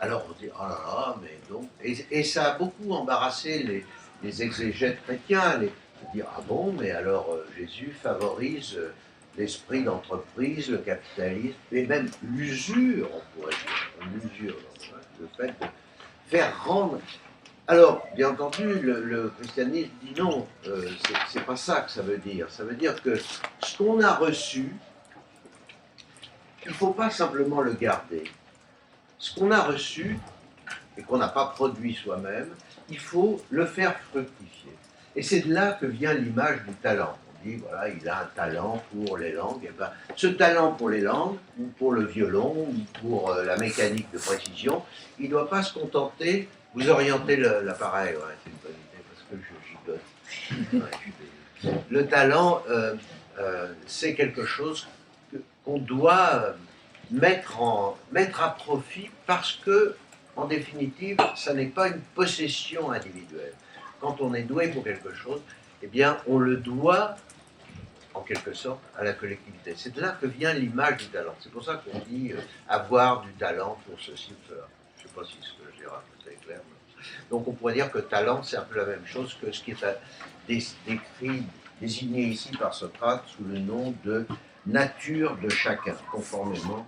alors on dit, oh là là, mais donc, et ça a beaucoup embarrassé les exégètes chrétiens, de dire, ah bon, mais alors Jésus favorise l'esprit d'entreprise, le capitalisme, et même l'usure, on pourrait dire, l'usure, le fait de faire rendre. Alors, bien entendu, le christianisme dit non, c'est pas ça que ça veut dire. Ça veut dire que ce qu'on a reçu, il ne faut pas simplement le garder. Ce qu'on a reçu, et qu'on n'a pas produit soi-même, il faut le faire fructifier. Et c'est de là que vient l'image du talent. On dit, voilà, il a un talent pour les langues. Et ben, ce talent pour les langues, ou pour le violon, ou pour la mécanique de précision, il ne doit pas se contenter, vous orientez l'appareil, ouais, c'est une bonne idée, parce que je gigote. Ouais, Le talent, c'est quelque chose qu'on doit mettre à profit parce que, en définitive, ça n'est pas une possession individuelle. Quand on est doué pour quelque chose, eh bien, on le doit, en quelque sorte, à la collectivité. C'est de là que vient l'image du talent. C'est pour ça qu'on dit avoir du talent pour ceci ou cela. Je ne sais pas si ce que j'ai raconté est clair. Donc on pourrait dire que talent, c'est un peu la même chose que ce qui est décrit, désigné ici par Socrate sous le nom de nature de chacun, conformément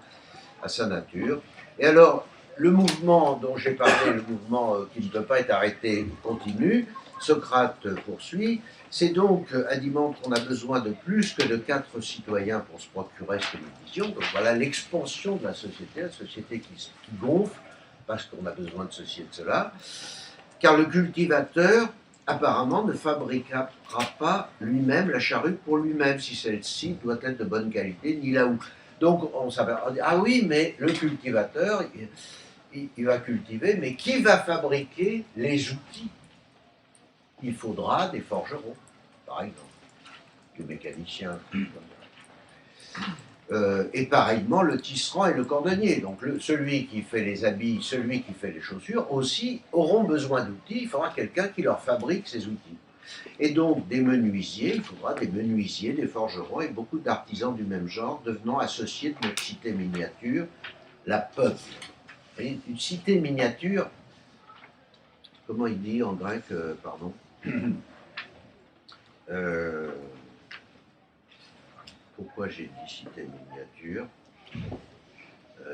à sa nature. Et alors, le mouvement dont j'ai parlé, le mouvement qui ne peut pas être arrêté, continue. Socrate poursuit. C'est donc à Dimandre qu'on a besoin de plus que de 4 citoyens pour se procurer cette vision. Donc voilà l'expansion de la société qui gonfle, parce qu'on a besoin de ceci et de cela. Car le cultivateur, apparemment, ne fabriquera pas lui-même la charrue pour lui-même, si celle-ci doit être de bonne qualité, ni là où. Donc on dit, ah oui, mais le cultivateur, il va cultiver, mais qui va fabriquer les outils? Il faudra des forgerons, par exemple, des mécaniciens. Et pareillement, le tisserand et le cordonnier. Donc celui qui fait les habits, celui qui fait les chaussures, aussi auront besoin d'outils. Il faudra quelqu'un qui leur fabrique ces outils. Et donc des menuisiers, il faudra des menuisiers, des forgerons et beaucoup d'artisans du même genre devenant associés de notre cité miniature, la peuple. Et une cité miniature, comment il dit en grec, pardon pourquoi j'ai dit cité miniature je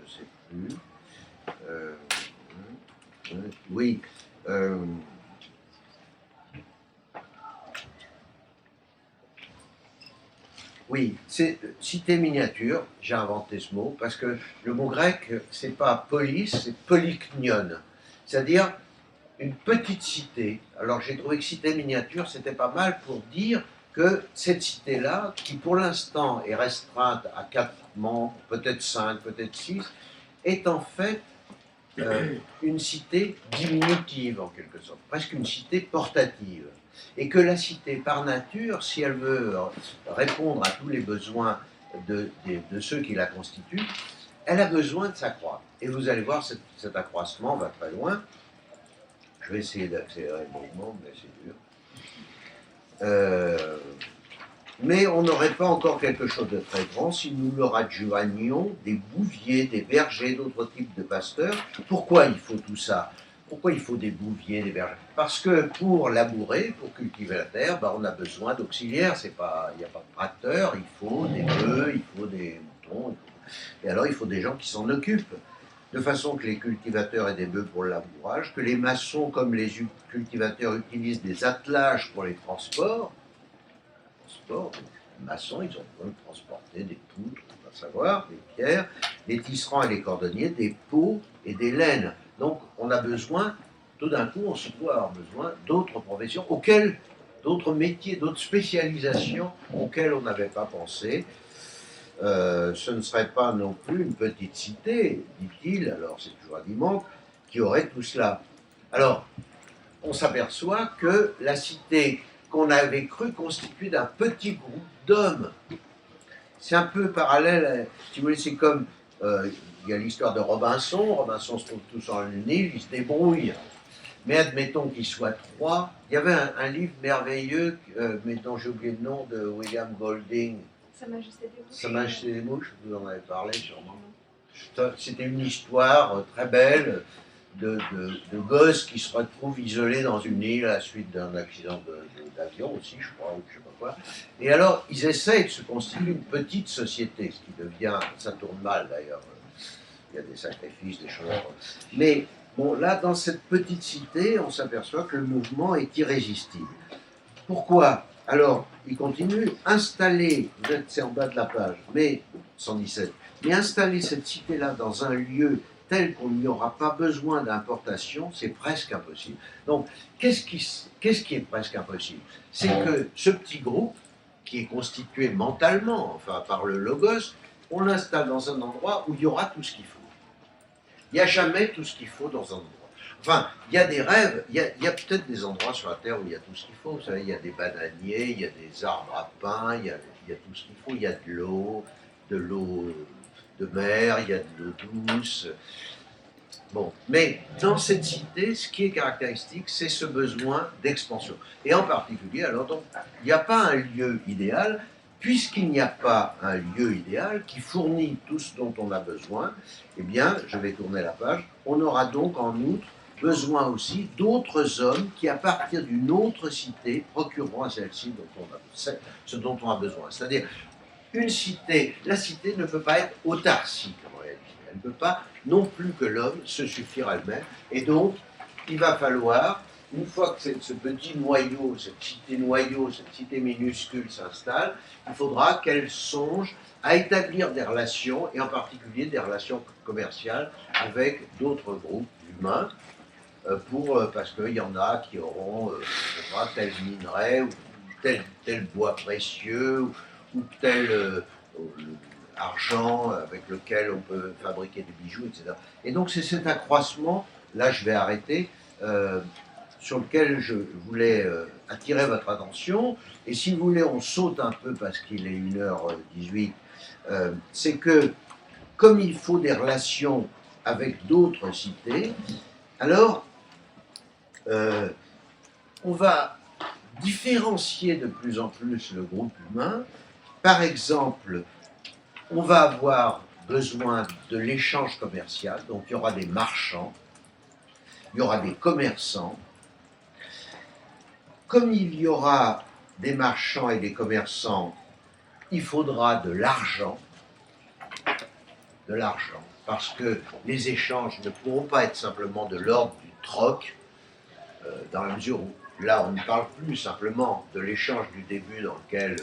ne sais plus. Oui. Oui, c'est cité miniature, j'ai inventé ce mot, parce que le mot grec, c'est pas polis, c'est polyknion, c'est-à-dire une petite cité. Alors j'ai trouvé que cité miniature, c'était pas mal pour dire que cette cité-là, qui pour l'instant est restreinte à 4 membres, peut-être 5, peut-être 6, est en fait une cité diminutive en quelque sorte, presque une cité portative. Et que la cité, par nature, si elle veut répondre à tous les besoins de ceux qui la constituent, elle a besoin de s'accroître. Et vous allez voir, cet accroissement va très loin. Je vais essayer d'accélérer le mouvement, mais c'est dur. Mais on n'aurait pas encore quelque chose de très grand si nous leur adjoignions des bouviers, des bergers, d'autres types de pasteurs. Pourquoi il faut tout ça? Pourquoi il faut des bouviers, des bergers? Parce que pour labourer, pour cultiver la terre, on a besoin d'auxiliaires. Il n'y a pas de tracteur, il faut des bœufs, il faut des moutons. Et alors il faut des gens qui s'en occupent. De façon que les cultivateurs aient des bœufs pour le labourage, que les maçons comme les cultivateurs utilisent des attelages pour les transports. Les maçons, ils ont besoin de transporter des poutres, on va savoir, des pierres, les tisserands et les cordonniers, des peaux et des laines. Donc on a besoin, tout d'un coup, on se doit avoir besoin d'autres professions, d'autres métiers, d'autres spécialisations auxquelles on n'avait pas pensé. Ce ne serait pas non plus une petite cité, dit-il, alors c'est toujours à Dimandre, qui aurait tout cela. Alors, on s'aperçoit que la cité qu'on avait cru constituée d'un petit groupe d'hommes, c'est un peu parallèle, si vous voulez, c'est comme, il y a l'histoire de Robinson. Robinson se trouve tous sur une île, il se débrouille. Mais admettons qu'ils soient 3. Il y avait un livre merveilleux, mais dont j'ai oublié le nom, de William Golding. Sa Majesté des Mouches. Sa Majesté des Mouches, vous en avez parlé sûrement. C'était une histoire très belle de gosses qui se retrouvent isolés dans une île à la suite d'un accident d'avion aussi, je crois, ou je sais pas quoi. Et alors, ils essayent de se constituer une petite société, ce qui devient, ça tourne mal d'ailleurs. Il y a des sacrifices, des choses. Mais bon, là, dans cette petite cité, on s'aperçoit que le mouvement est irrésistible. Pourquoi? Alors, il continue, installer, c'est en bas de la page, mais 117, mais installer cette cité-là dans un lieu tel qu'on n'y aura pas besoin d'importation, c'est presque impossible. Donc, qu'est-ce qui est presque impossible? C'est que ce petit groupe, qui est constitué mentalement, enfin par le logos, on l'installe dans un endroit où il y aura tout ce qu'il faut. Il n'y a jamais tout ce qu'il faut dans un endroit. Enfin, il y a des rêves, il y a peut-être des endroits sur la Terre où il y a tout ce qu'il faut. Vous savez, il y a des bananiers, il y a des arbres à pin, il y a tout ce qu'il faut. Il y a de l'eau de mer, il y a de l'eau douce. Bon, mais dans cette cité, ce qui est caractéristique, c'est ce besoin d'expansion. Et en particulier, alors donc, il n'y a pas un lieu idéal, puisqu'il n'y a pas un lieu idéal qui fournit tout ce dont on a besoin, eh bien, je vais tourner la page, on aura donc en outre besoin aussi d'autres hommes qui, à partir d'une autre cité, procureront à celle-ci ce dont on a besoin. C'est-à-dire, une cité, la cité ne peut pas être autarcique en réalité. Elle ne peut pas non plus que l'homme se suffire à elle-même. Et donc, il va falloir, une fois que ce petit noyau, cette cité minuscule s'installe, il faudra qu'elle songe à établir des relations, et en particulier des relations commerciales avec d'autres groupes humains, parce qu'il y en a qui auront je sais pas, tel minerai, ou tel bois précieux, ou tel argent avec lequel on peut fabriquer des bijoux, etc. Et donc c'est cet accroissement, là je vais arrêter, sur lequel je voulais attirer votre attention. Et si vous voulez, on saute un peu parce qu'il est 1h18, c'est que comme il faut des relations avec d'autres cités, alors on va différencier de plus en plus le groupe humain. Par exemple, on va avoir besoin de l'échange commercial, donc il y aura des marchands, il y aura des commerçants. Comme il y aura des marchands et des commerçants, il faudra de l'argent, parce que les échanges ne pourront pas être simplement de l'ordre du troc, dans la mesure où là on ne parle plus simplement de l'échange du début dans lequel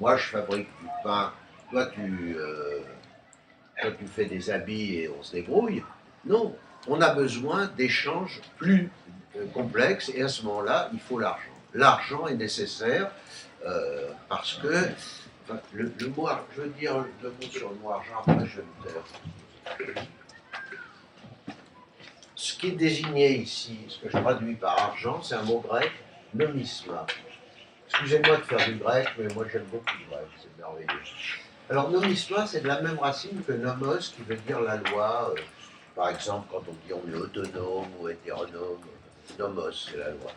moi je fabrique du pain, toi tu fais des habits et on se débrouille. Non, on a besoin d'échanges plus complexes et à ce moment-là il faut l'argent. L'argent est nécessaire parce que enfin, le mot, je veux dire le mot sur le mot argent, après je vais me taire. Ce qui est désigné ici, ce que je traduis par argent, c'est un mot grec, nomisma. Excusez-moi de faire du grec, mais moi j'aime beaucoup le grec, c'est merveilleux. Alors nomisma, c'est de la même racine que nomos, qui veut dire la loi. Par exemple, quand on dit on est autonome ou hétéronome, nomos, c'est la loi.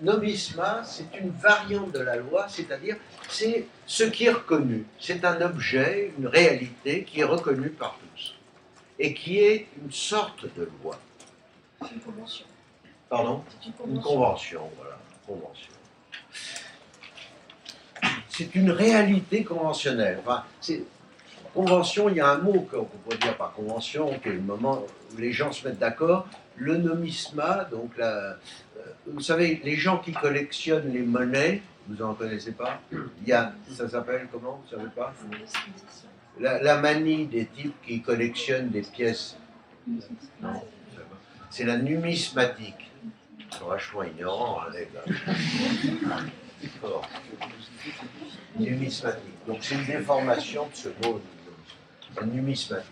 Nomisma, c'est une variante de la loi, c'est-à-dire c'est ce qui est reconnu. C'est un objet, une réalité qui est reconnue par tous et qui est une sorte de loi. C'est une convention. Pardon ? C'est une convention. Une convention, voilà, une convention. C'est une réalité conventionnelle. Enfin, convention, il y a un mot qu'on pourrait dire par convention, qui est le moment où les gens se mettent d'accord. Le nomisma, donc vous savez, les gens qui collectionnent les monnaies, vous en connaissez pas ? Ça s'appelle comment ? Vous savez pas ? La manie des types qui collectionnent des pièces. Non, c'est la numismatique. Ils sont vachement ignorants, hein, les gars. Fort. Numismatique. Donc c'est une déformation de ce mot, la numismatique.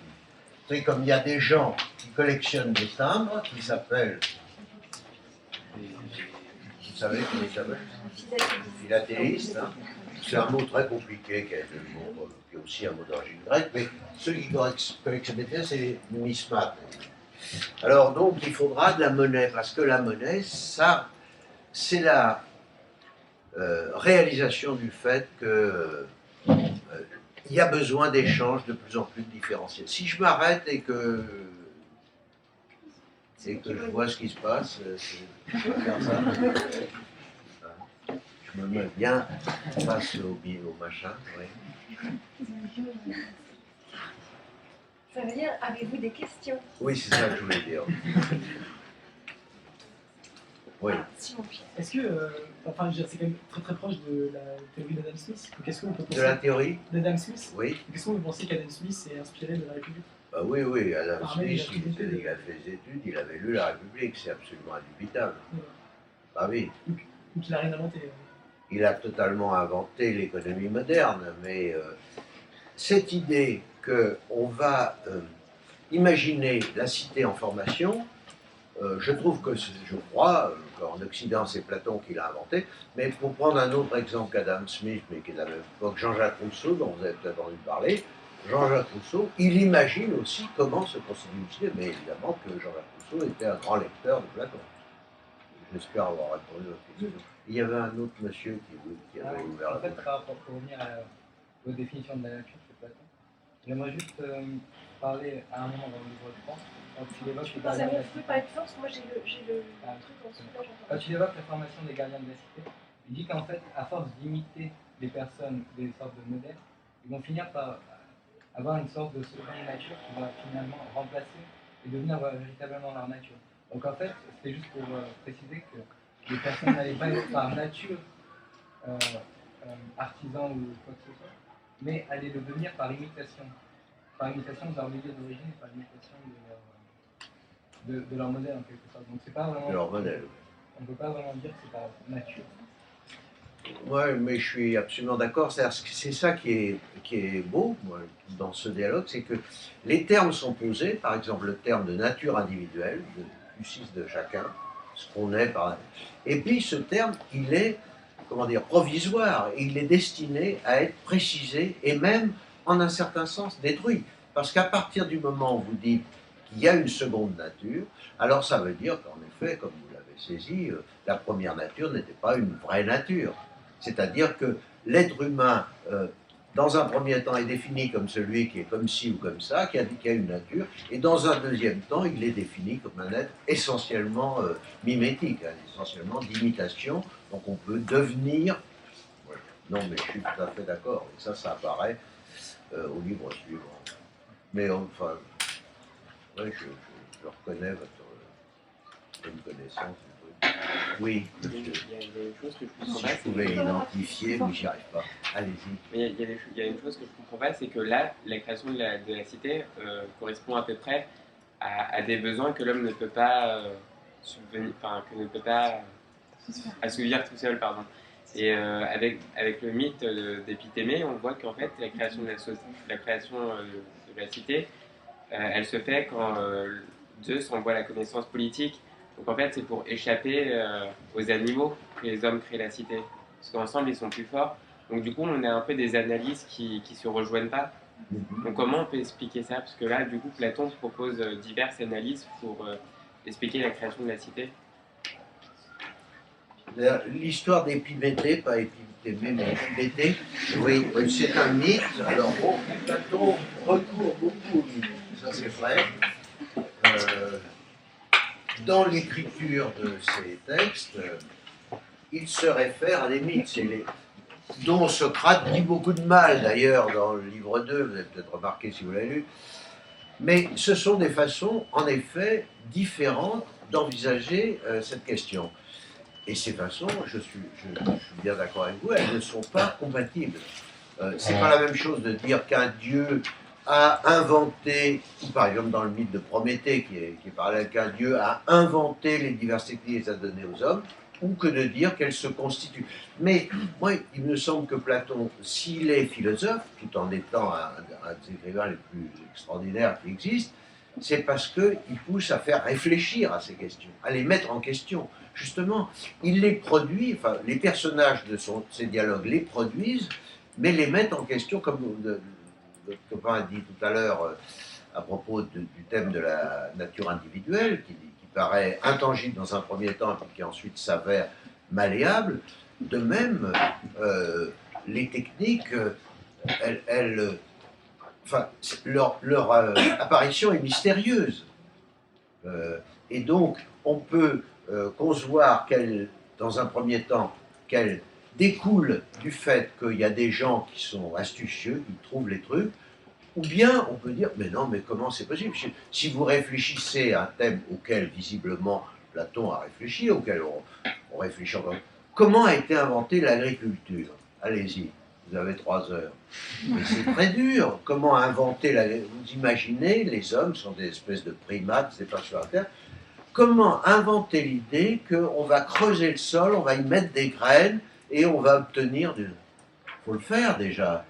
C'est comme il y a des gens qui collectionnent des timbres qui s'appellent, vous savez comment ils s'appellent ? Philatélistes. Hein. C'est un mot très compliqué qui est aussi un mot d'origine grecque, mais ceux qui collectionnent des pièces, c'est les numismates. Alors donc il faudra de la monnaie, parce que la monnaie, ça, c'est la réalisation du fait que il y a besoin d'échanges de plus en plus différenciés. Si je m'arrête et que je vois ce qui se passe, je peux faire ça. Je me mets bien face au machin. Oui. Ça veut dire, avez-vous des questions ? Oui, c'est ça que je voulais dire. Oui. Est-ce que, enfin, je veux dire, c'est quand même très très proche de la théorie d'Adam Smith. Donc, est-ce que vous pensez De la théorie d'Adam Smith ? Oui. Est-ce que vous pensez qu'Adam Smith s'est inspiré de la République ? Bah oui, Adam Smith, il a fait des études, il avait lu la République, c'est absolument indubitable. Ah oui. Donc il n'a rien inventé. Il a totalement inventé l'économie moderne, mais cette idée qu'on va imaginer la cité en formation, Je trouve que, je crois, qu'en Occident, c'est Platon qui l'a inventé, mais pour prendre un autre exemple qu'Adam Smith, mais qui est de la même époque, Jean-Jacques Rousseau, dont vous avez peut-être entendu parler, Jean-Jacques Rousseau, il imagine aussi comment se constitue une cité, mais évidemment que Jean-Jacques Rousseau était un grand lecteur de Platon. J'espère avoir répondu à votre question. Il y avait un autre monsieur qui avait ouvert la bouche. Pour revenir aux définitions de la nature chez Platon, j'aimerais juste parler à un moment dans le livre 3, quand il évoque les gardiens de la cité. Par exemple, moi j'ai le truc en dessous, là j'entends. Quand il évoque la formation des gardiens de la cité, il dit qu'en fait, à force d'imiter des personnes, des sortes de modèles, ils vont finir par avoir une sorte de seconde nature qui va finalement remplacer et devenir véritablement leur nature. Donc en fait, c'était juste pour préciser que les personnes n'allaient pas être par nature artisans ou quoi que ce soit, mais allaient le devenir par imitation de leur milieu d'origine et par imitation de leur modèle en quelque sorte. Donc c'est pas vraiment. De leur modèle. On ne peut pas vraiment dire que c'est par nature. Oui, mais je suis absolument d'accord. C'est ça qui est beau moi, dans ce dialogue, c'est que les termes sont posés, par exemple le terme de nature individuelle, du six de chacun, ce qu'on est par. Et puis ce terme, il est, comment dire, provisoire, il est destiné à être précisé et même, en un certain sens, détruit. Parce qu'à partir du moment où vous dites qu'il y a une seconde nature, alors ça veut dire qu'en effet, comme vous l'avez saisi, la première nature n'était pas une vraie nature. C'est-à-dire que l'être humain, dans un premier temps, est défini comme celui qui est comme ci ou comme ça, qui a une nature, et dans un deuxième temps, il est défini comme un être essentiellement mimétique, hein, essentiellement d'imitation, donc on peut devenir... Ouais. Non, mais je suis tout à fait d'accord, et ça apparaît au livre suivant. Mais enfin, ouais, je reconnais votre bonne connaissance. Oui, monsieur. Il y a une chose que je comprends Si pas. je pouvais l'identifier, mais j'y arrive pas. Allez-y. Mais il y a une chose que je comprends pas, c'est que là, la création de la cité correspond à peu près à des besoins que l'homme ne peut pas subvenir, enfin, que ne peut pas assouvir tout seul, pardon. Et avec le mythe d'Épithémée, on voit qu'en fait, la création de la cité, elle se fait quand Zeus envoie la connaissance politique. Donc en fait, c'est pour échapper aux animaux que les hommes créent la cité. Parce qu'ensemble, ils sont plus forts. Donc du coup, on a un peu des analyses qui se rejoignent pas. Donc comment on peut expliquer ça? Parce que là, du coup, Platon propose diverses analyses pour expliquer la création de la cité. L'histoire d'Épiméthée, pas Épithémée, mais Épiméthée, oui, c'est un mythe. Alors bon, Platon recourt beaucoup au mythe, ça c'est vrai. Dans l'écriture de ces textes, il se réfère à des mythes, dont Socrate dit beaucoup de mal d'ailleurs dans le livre 2, vous avez peut-être remarqué si vous l'avez lu. Mais ce sont des façons, en effet, différentes d'envisager cette question. Et ces façons, je suis bien d'accord avec vous, elles ne sont pas compatibles. C'est pas la même chose de dire qu'un dieu a inventé, ou par exemple dans le mythe de Prométhée, qui est parlé qu'un dieu a inventé les diverses techniques et les a données aux hommes, ou que de dire qu'elles se constituent. Mais moi, il me semble que Platon, s'il est philosophe, tout en étant un des écrivains les plus extraordinaires qui existent, c'est parce qu'il pousse à faire réfléchir à ces questions, à les mettre en question. Justement, il les produit, enfin, les personnages de ces dialogues les produisent, mais les mettent en question, comme votre copain a dit tout à l'heure à propos du thème de la nature individuelle, qui paraît intangible dans un premier temps, et qui ensuite s'avère malléable. De même, les techniques, leur apparition est mystérieuse. Et donc, on peut concevoir dans un premier temps, qu'elle découle du fait qu'il y a des gens qui sont astucieux, qui trouvent les trucs, ou bien on peut dire, mais non, mais comment c'est possible? Si vous réfléchissez à un thème auquel visiblement Platon a réfléchi, auquel on réfléchit encore, comment a été inventée l'agriculture? Allez-y, vous avez 3 heures. Mais c'est très dur. Comment inventer l'agriculture? Vous imaginez, les hommes sont des espèces de primates, c'est pas sur la Terre. Comment inventer l'idée qu'on va creuser le sol, on va y mettre des graines et on va obtenir du... Il faut le faire déjà.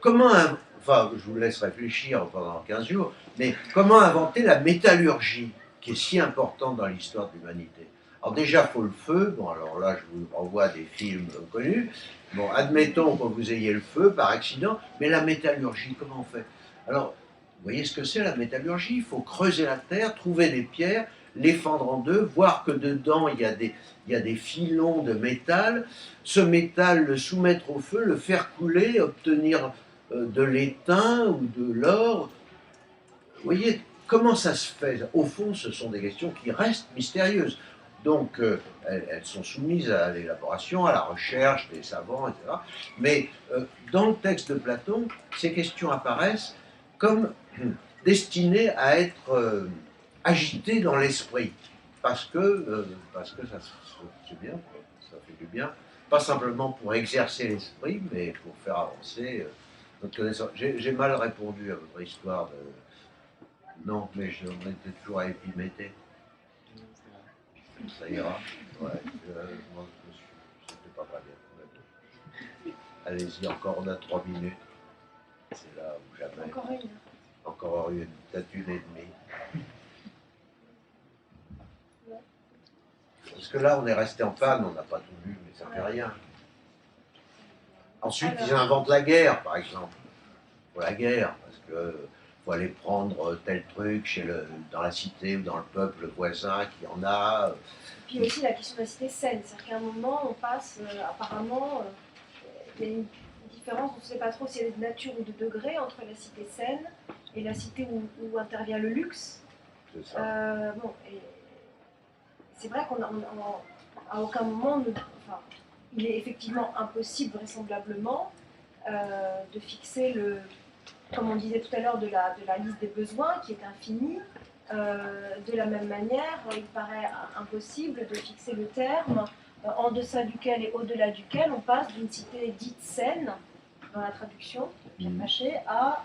Enfin, je vous laisse réfléchir pendant 15 jours, mais comment inventer la métallurgie? qui est si importante dans l'histoire de l'humanité. Alors déjà, il faut le feu. Bon, alors là, je vous renvoie à des films connus. Bon, admettons que vous ayez le feu par accident, mais la métallurgie, comment on fait? Alors, vous voyez ce que c'est la métallurgie? Il faut creuser la terre, trouver des pierres, les fendre en deux, voir que dedans, il y a des filons de métal. Ce métal, le soumettre au feu, le faire couler, obtenir de l'étain ou de l'or. Vous voyez comment ça se fait? Au fond, ce sont des questions qui restent mystérieuses. Donc, elles sont soumises à l'élaboration, à la recherche des savants, etc. Mais dans le texte de Platon, ces questions apparaissent comme destinées à être agitées dans l'esprit, parce que ça c'est bien, ça fait du bien, pas simplement pour exercer l'esprit, mais pour faire avancer notre connaissance. J'ai mal répondu à votre histoire de... Non, mais on était toujours à Épiméthée. Ça ira. Ouais, moi, c'était pas bien. Allez-y, encore, on a 3 minutes. C'est là où jamais. Encore une. Encore une, peut-être une et demie. Parce que là, on est resté en panne, on n'a pas tout vu, mais ça fait rien. Ensuite, ils inventent la guerre, par exemple. Pour la guerre, parce que faut aller prendre tel truc dans la cité ou dans le peuple voisin qui en a. Puis aussi la question de la cité saine, c'est-à-dire qu'à un moment on passe apparemment, il y a une différence, on ne sait pas trop s'il y a de nature ou de degré entre la cité saine et la cité où intervient le luxe. C'est ça. Bon, et c'est vrai qu'à aucun moment, il est effectivement impossible vraisemblablement de fixer comme on disait tout à l'heure, de la liste des besoins qui est infinie. De la même manière, il paraît impossible de fixer le terme en deçà duquel et au-delà duquel on passe d'une cité dite saine, dans la traduction, Pierre Paché, à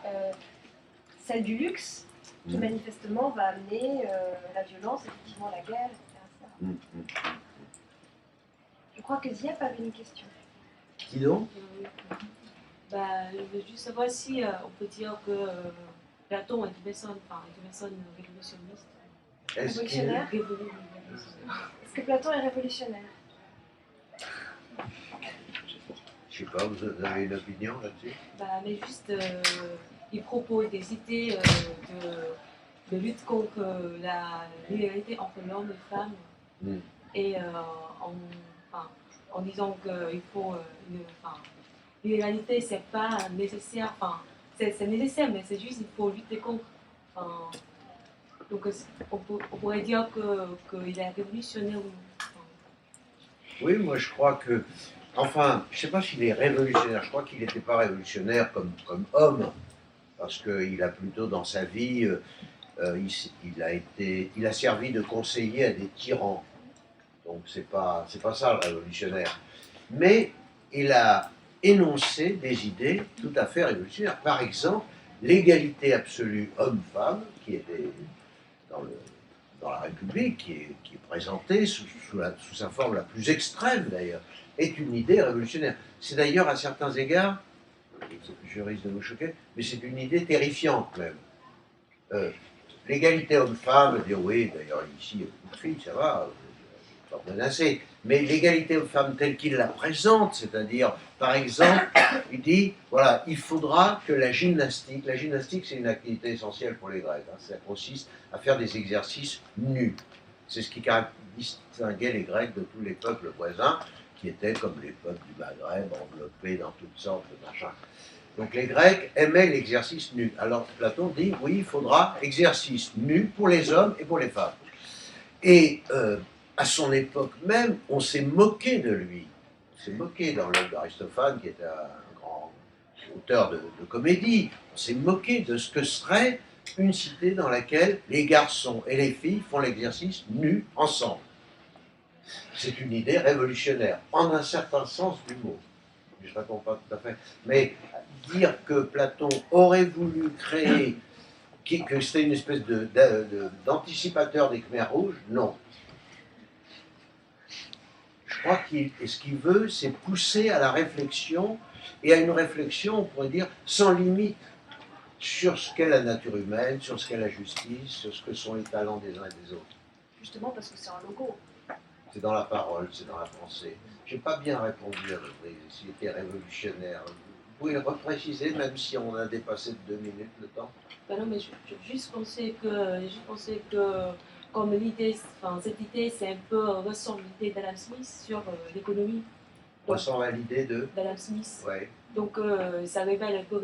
celle du luxe, qui manifestement va amener la violence, effectivement la guerre, etc. Je crois que Ziep avait une question. Qui donc? Je veux juste savoir si on peut dire que Platon est une personne révolutionniste. Révolutionnaire. Est-ce que Platon est révolutionnaire? Je sais pas, vous avez une opinion là-dessus? Mais juste, il propose des idées de lutte contre l'égalité entre l'homme et la femme, et en disant qu'il faut l'égalité, c'est pas nécessaire, c'est nécessaire, mais c'est juste il faut lutter contre. Donc on pourrait dire qu'il est révolutionnaire. Oui, moi je crois que, enfin, je ne sais pas s'il est révolutionnaire, je crois qu'il n'était pas révolutionnaire comme homme, parce qu'il a plutôt dans sa vie, il a servi de conseiller à des tyrans, donc c'est pas ça le révolutionnaire. Mais il a énoncé des idées tout à fait révolutionnaires. Par exemple, l'égalité absolue homme-femme, qui était dans la République, qui est présentée sous sa forme la plus extrême d'ailleurs, est une idée révolutionnaire. C'est d'ailleurs à certains égards, je risque de vous choquer, mais c'est une idée terrifiante même. L'égalité homme-femme, dire oui, d'ailleurs ici il y a beaucoup de filles, ça va, pas menacé, mais l'égalité homme-femme telle qu'il la présente, c'est-à-dire, par exemple, il dit, voilà, il faudra que la gymnastique c'est une activité essentielle pour les Grecs, ça consiste à faire des exercices nus. C'est ce qui distinguait les Grecs de tous les peuples voisins, qui étaient comme les peuples du Maghreb, enveloppés dans toutes sortes de machins. Donc les Grecs aimaient l'exercice nu. Alors Platon dit, oui, il faudra exercice nu pour les hommes et pour les femmes. Et à son époque même, on s'est moqué de lui. On s'est moqué dans l'œuvre d'Aristophane, qui était un grand auteur de comédie. On s'est moqué de ce que serait une cité dans laquelle les garçons et les filles font l'exercice nus ensemble. C'est une idée révolutionnaire, en un certain sens du mot. Je ne réponds pas tout à fait. Mais dire que Platon aurait voulu créer, que c'était une espèce d'anticipateur des Khmers rouges, non. Je crois que ce qu'il veut, c'est pousser à la réflexion, et à une réflexion, on pourrait dire, sans limite. sur ce qu'est la nature humaine, sur ce qu'est la justice, sur ce que sont les talents des uns et des autres. Justement parce que c'est un logo. C'est dans la parole, c'est dans la pensée. Je n'ai pas bien répondu à votre s'il était révolutionnaire. Vous pouvez le repréciser, même si on a dépassé de 2 minutes le temps. Ben non, mais je juste pensais que comme l'idée, enfin, cette idée, c'est un peu ressemble l'idée d'Adam Smith sur l'économie. Ressemble à l'idée de... D'Adam Smith. Ouais. Donc ça révèle un peu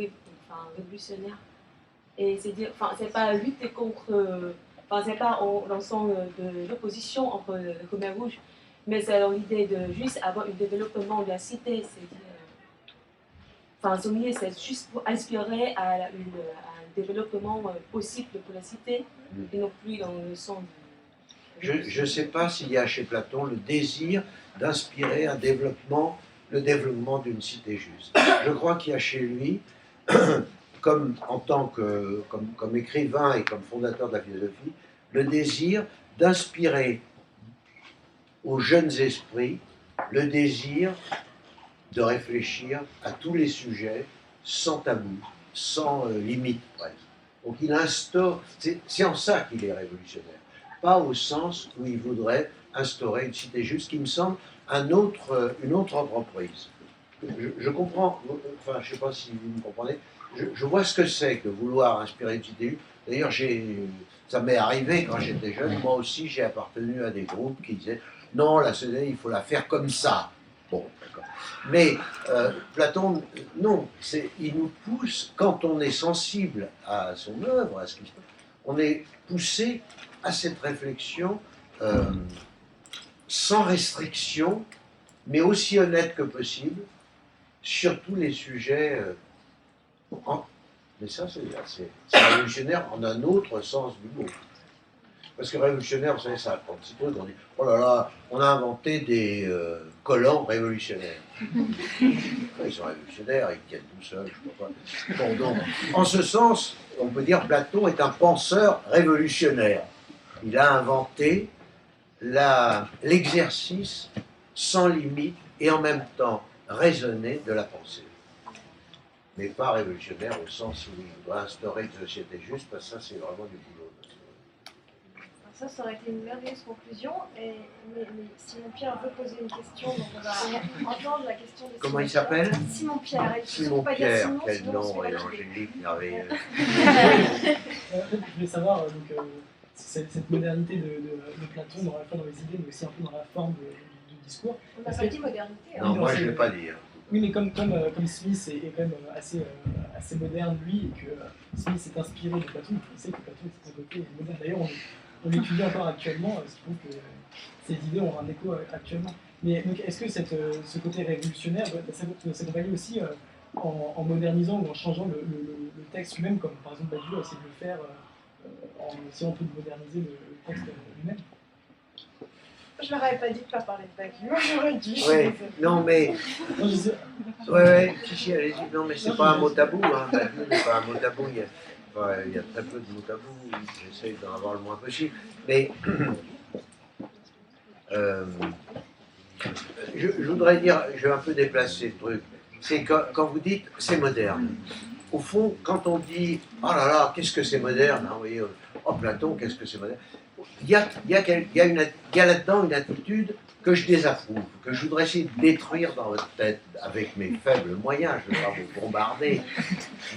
révolutionnaire. Et c'est pas lutter contre, c'est pas l'ensemble de l'opposition entre le Khmer Rouge, mais c'est l'idée de juste avoir un développement de la cité, son idée c'est juste pour inspirer à un développement possible pour la cité, et non plus dans le sens de... Je ne sais pas s'il y a chez Platon le désir d'inspirer le développement d'une cité juste. Je crois qu'il y a chez lui, comme écrivain et comme fondateur de la philosophie, le désir d'inspirer aux jeunes esprits le désir de réfléchir à tous les sujets sans tabou, sans limite presque. Donc il instaure, c'est en ça qu'il est révolutionnaire, pas au sens où il voudrait instaurer une cité juste, qui me semble une autre entreprise. Je comprends, enfin je ne sais pas si vous me comprenez, je vois ce que c'est que vouloir inspirer une cité juste. D'ailleurs, ça m'est arrivé quand j'étais jeune, moi aussi j'ai appartenu à des groupes qui disaient non, la cité, il faut la faire comme ça. Bon, d'accord. Mais Platon, non, il nous pousse, quand on est sensible à son œuvre, à ce qui se passe, on est poussé à cette réflexion sans restriction, mais aussi honnête que possible, sur tous les sujets. Mais ça, c'est révolutionnaire en un autre sens du mot. Parce que révolutionnaire, vous savez, ça apprend petit truc, on dit oh là là, on a inventé des collants révolutionnaires. Ils sont révolutionnaires, ils tiennent tout seuls, je ne sais pas. Bon, donc, en ce sens, on peut dire que Platon est un penseur révolutionnaire. Il a inventé l'exercice sans limite et en même temps raisonné de la pensée. Mais pas révolutionnaire au sens où il voudrait instaurer une société juste, parce que ça, c'est vraiment du boulot. Ça aurait été une merveilleuse conclusion. Mais Simon-Pierre veut poser une question, donc on va entendre la question de Simon. Comment il s'appelle? Simon-Pierre. Simon-Pierre, quel nom et angélique, merveilleux. Je voulais savoir, cette modernité de Platon, à la fois dans les idées, mais aussi un peu dans la forme du discours. On n'a pas dit modernité. Non, moi je ne vais pas dire. Oui, mais comme Smith est quand même assez moderne, lui, et que Smith s'est inspiré de Platon, on sait que Platon est un côté moderne. D'ailleurs, on l'étudie encore actuellement, ce qui prouve que ces idées ont un écho actuellement. Mais donc, est-ce que ce côté révolutionnaire doit s'accompagner aussi en modernisant ou en changeant le texte lui-même, comme par exemple Badiou a essayé de le faire en essayant un peu de moderniser le texte lui-même? Je leur avais pas dit de ne pas parler de Badiou, j'aurais dû. Oui, non mais... Ouais, si, allez-y. Non mais c'est pas un mot tabou, hein. Badiou n'est pas un mot tabou. Il y a très peu de mots tabous, j'essaye d'en avoir le moins possible. Mais je voudrais dire, je vais un peu déplacer le truc, c'est quand vous dites c'est moderne, au fond, quand on dit oh là là, qu'est-ce que c'est moderne, hein, vous voyez, oh Platon, qu'est-ce que c'est moderne, il y a là-dedans une attitude que je désapprouve, que je voudrais essayer de détruire dans votre tête avec mes faibles moyens. Je ne vais pas vous bombarder,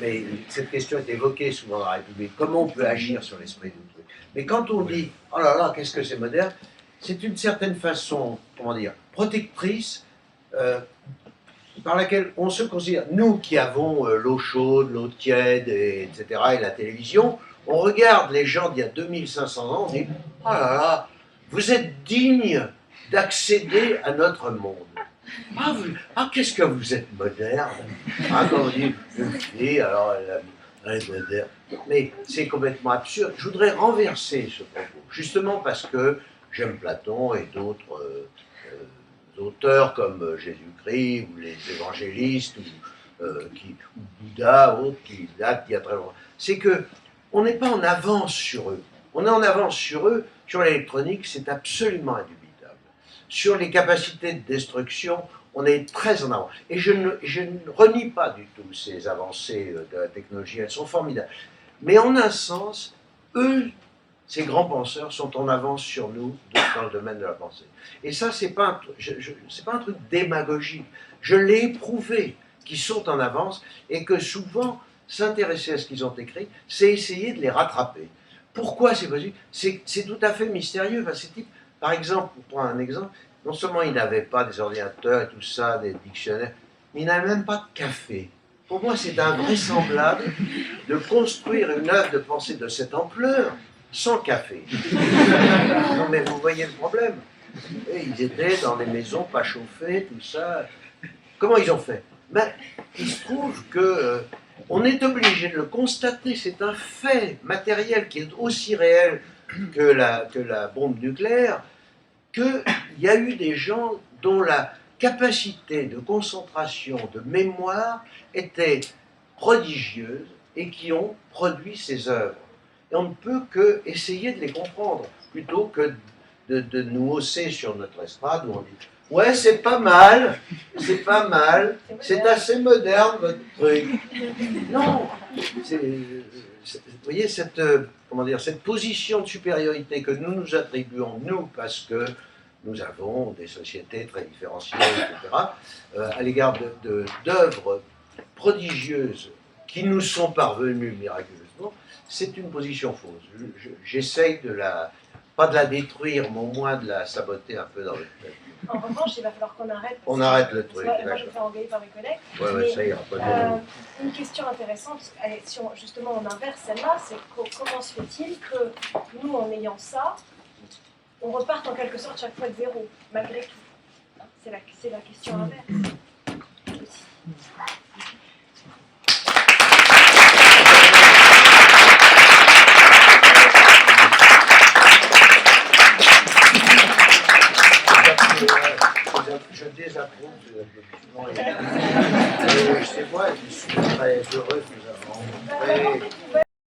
mais cette question est évoquée souvent dans la République. Comment on peut agir sur l'esprit du truc? Mais quand on dit « Oh là là, qu'est-ce que c'est moderne ?» c'est une certaine façon, comment dire, protectrice, par laquelle on se considère, nous qui avons l'eau chaude, l'eau tiède, etc., et la télévision, on regarde les gens d'il y a 2500 ans, on dit « Oh là là, vous êtes dignes d'accéder à notre monde. Qu'est-ce que vous êtes moderne. Quand on dit une fille, alors elle est moderne. Mais c'est complètement absurde. Je voudrais renverser ce propos, justement parce que j'aime Platon et d'autres auteurs comme Jésus-Christ ou les évangélistes ou Bouddha, autres qui datent d'il y a très longtemps. C'est qu'on n'est pas en avance sur eux. On est en avance sur eux, sur l'électronique, c'est absolument indubitable. sur les capacités de destruction, on est très en avance. Et je ne renie pas du tout ces avancées de la technologie, elles sont formidables. Mais en un sens, eux, ces grands penseurs, sont en avance sur nous dans le domaine de la pensée. Et ça, c'est pas un truc démagogique. Je l'ai éprouvé, qu'ils sont en avance, et que souvent, s'intéresser à ce qu'ils ont écrit, c'est essayer de les rattraper. Pourquoi c'est possible? C'est tout à fait mystérieux. Enfin, ces types, par exemple, pour prendre un exemple, non seulement ils n'avaient pas des ordinateurs et tout ça, des dictionnaires, mais ils n'avaient même pas de café. Pour moi, c'est invraisemblable de construire une œuvre de pensée de cette ampleur sans café. Non, mais vous voyez le problème. Et ils étaient dans des maisons pas chauffées, tout ça. Comment ils ont fait? Ben, il se trouve que on est obligé de le constater, c'est un fait matériel qui est aussi réel que la bombe nucléaire, qu'il y a eu des gens dont la capacité de concentration, de mémoire était prodigieuse et qui ont produit ces œuvres. Et on ne peut que essayer de les comprendre, plutôt que de nous hausser sur notre estrade où on dit « Ouais, c'est pas mal, c'est assez moderne votre truc. » Non, vous voyez cette position de supériorité que nous nous attribuons, nous, parce que nous avons des sociétés très différenciées, etc., à l'égard d'œuvres prodigieuses qui nous sont parvenues miraculeusement, c'est une position fausse. J'essaye pas de la détruire, mais au moins de la saboter un peu dans le tête. En revanche, il va falloir qu'on arrête. On arrête le truc. Moi, je vais me faire engueuler par mes collègues. Ouais, ça ira pas. Une question intéressante, si justement on inverse celle-là, c'est comment se fait-il que nous, en ayant ça, on reparte en quelque sorte chaque fois de zéro, malgré tout? C'est la question inverse aussi.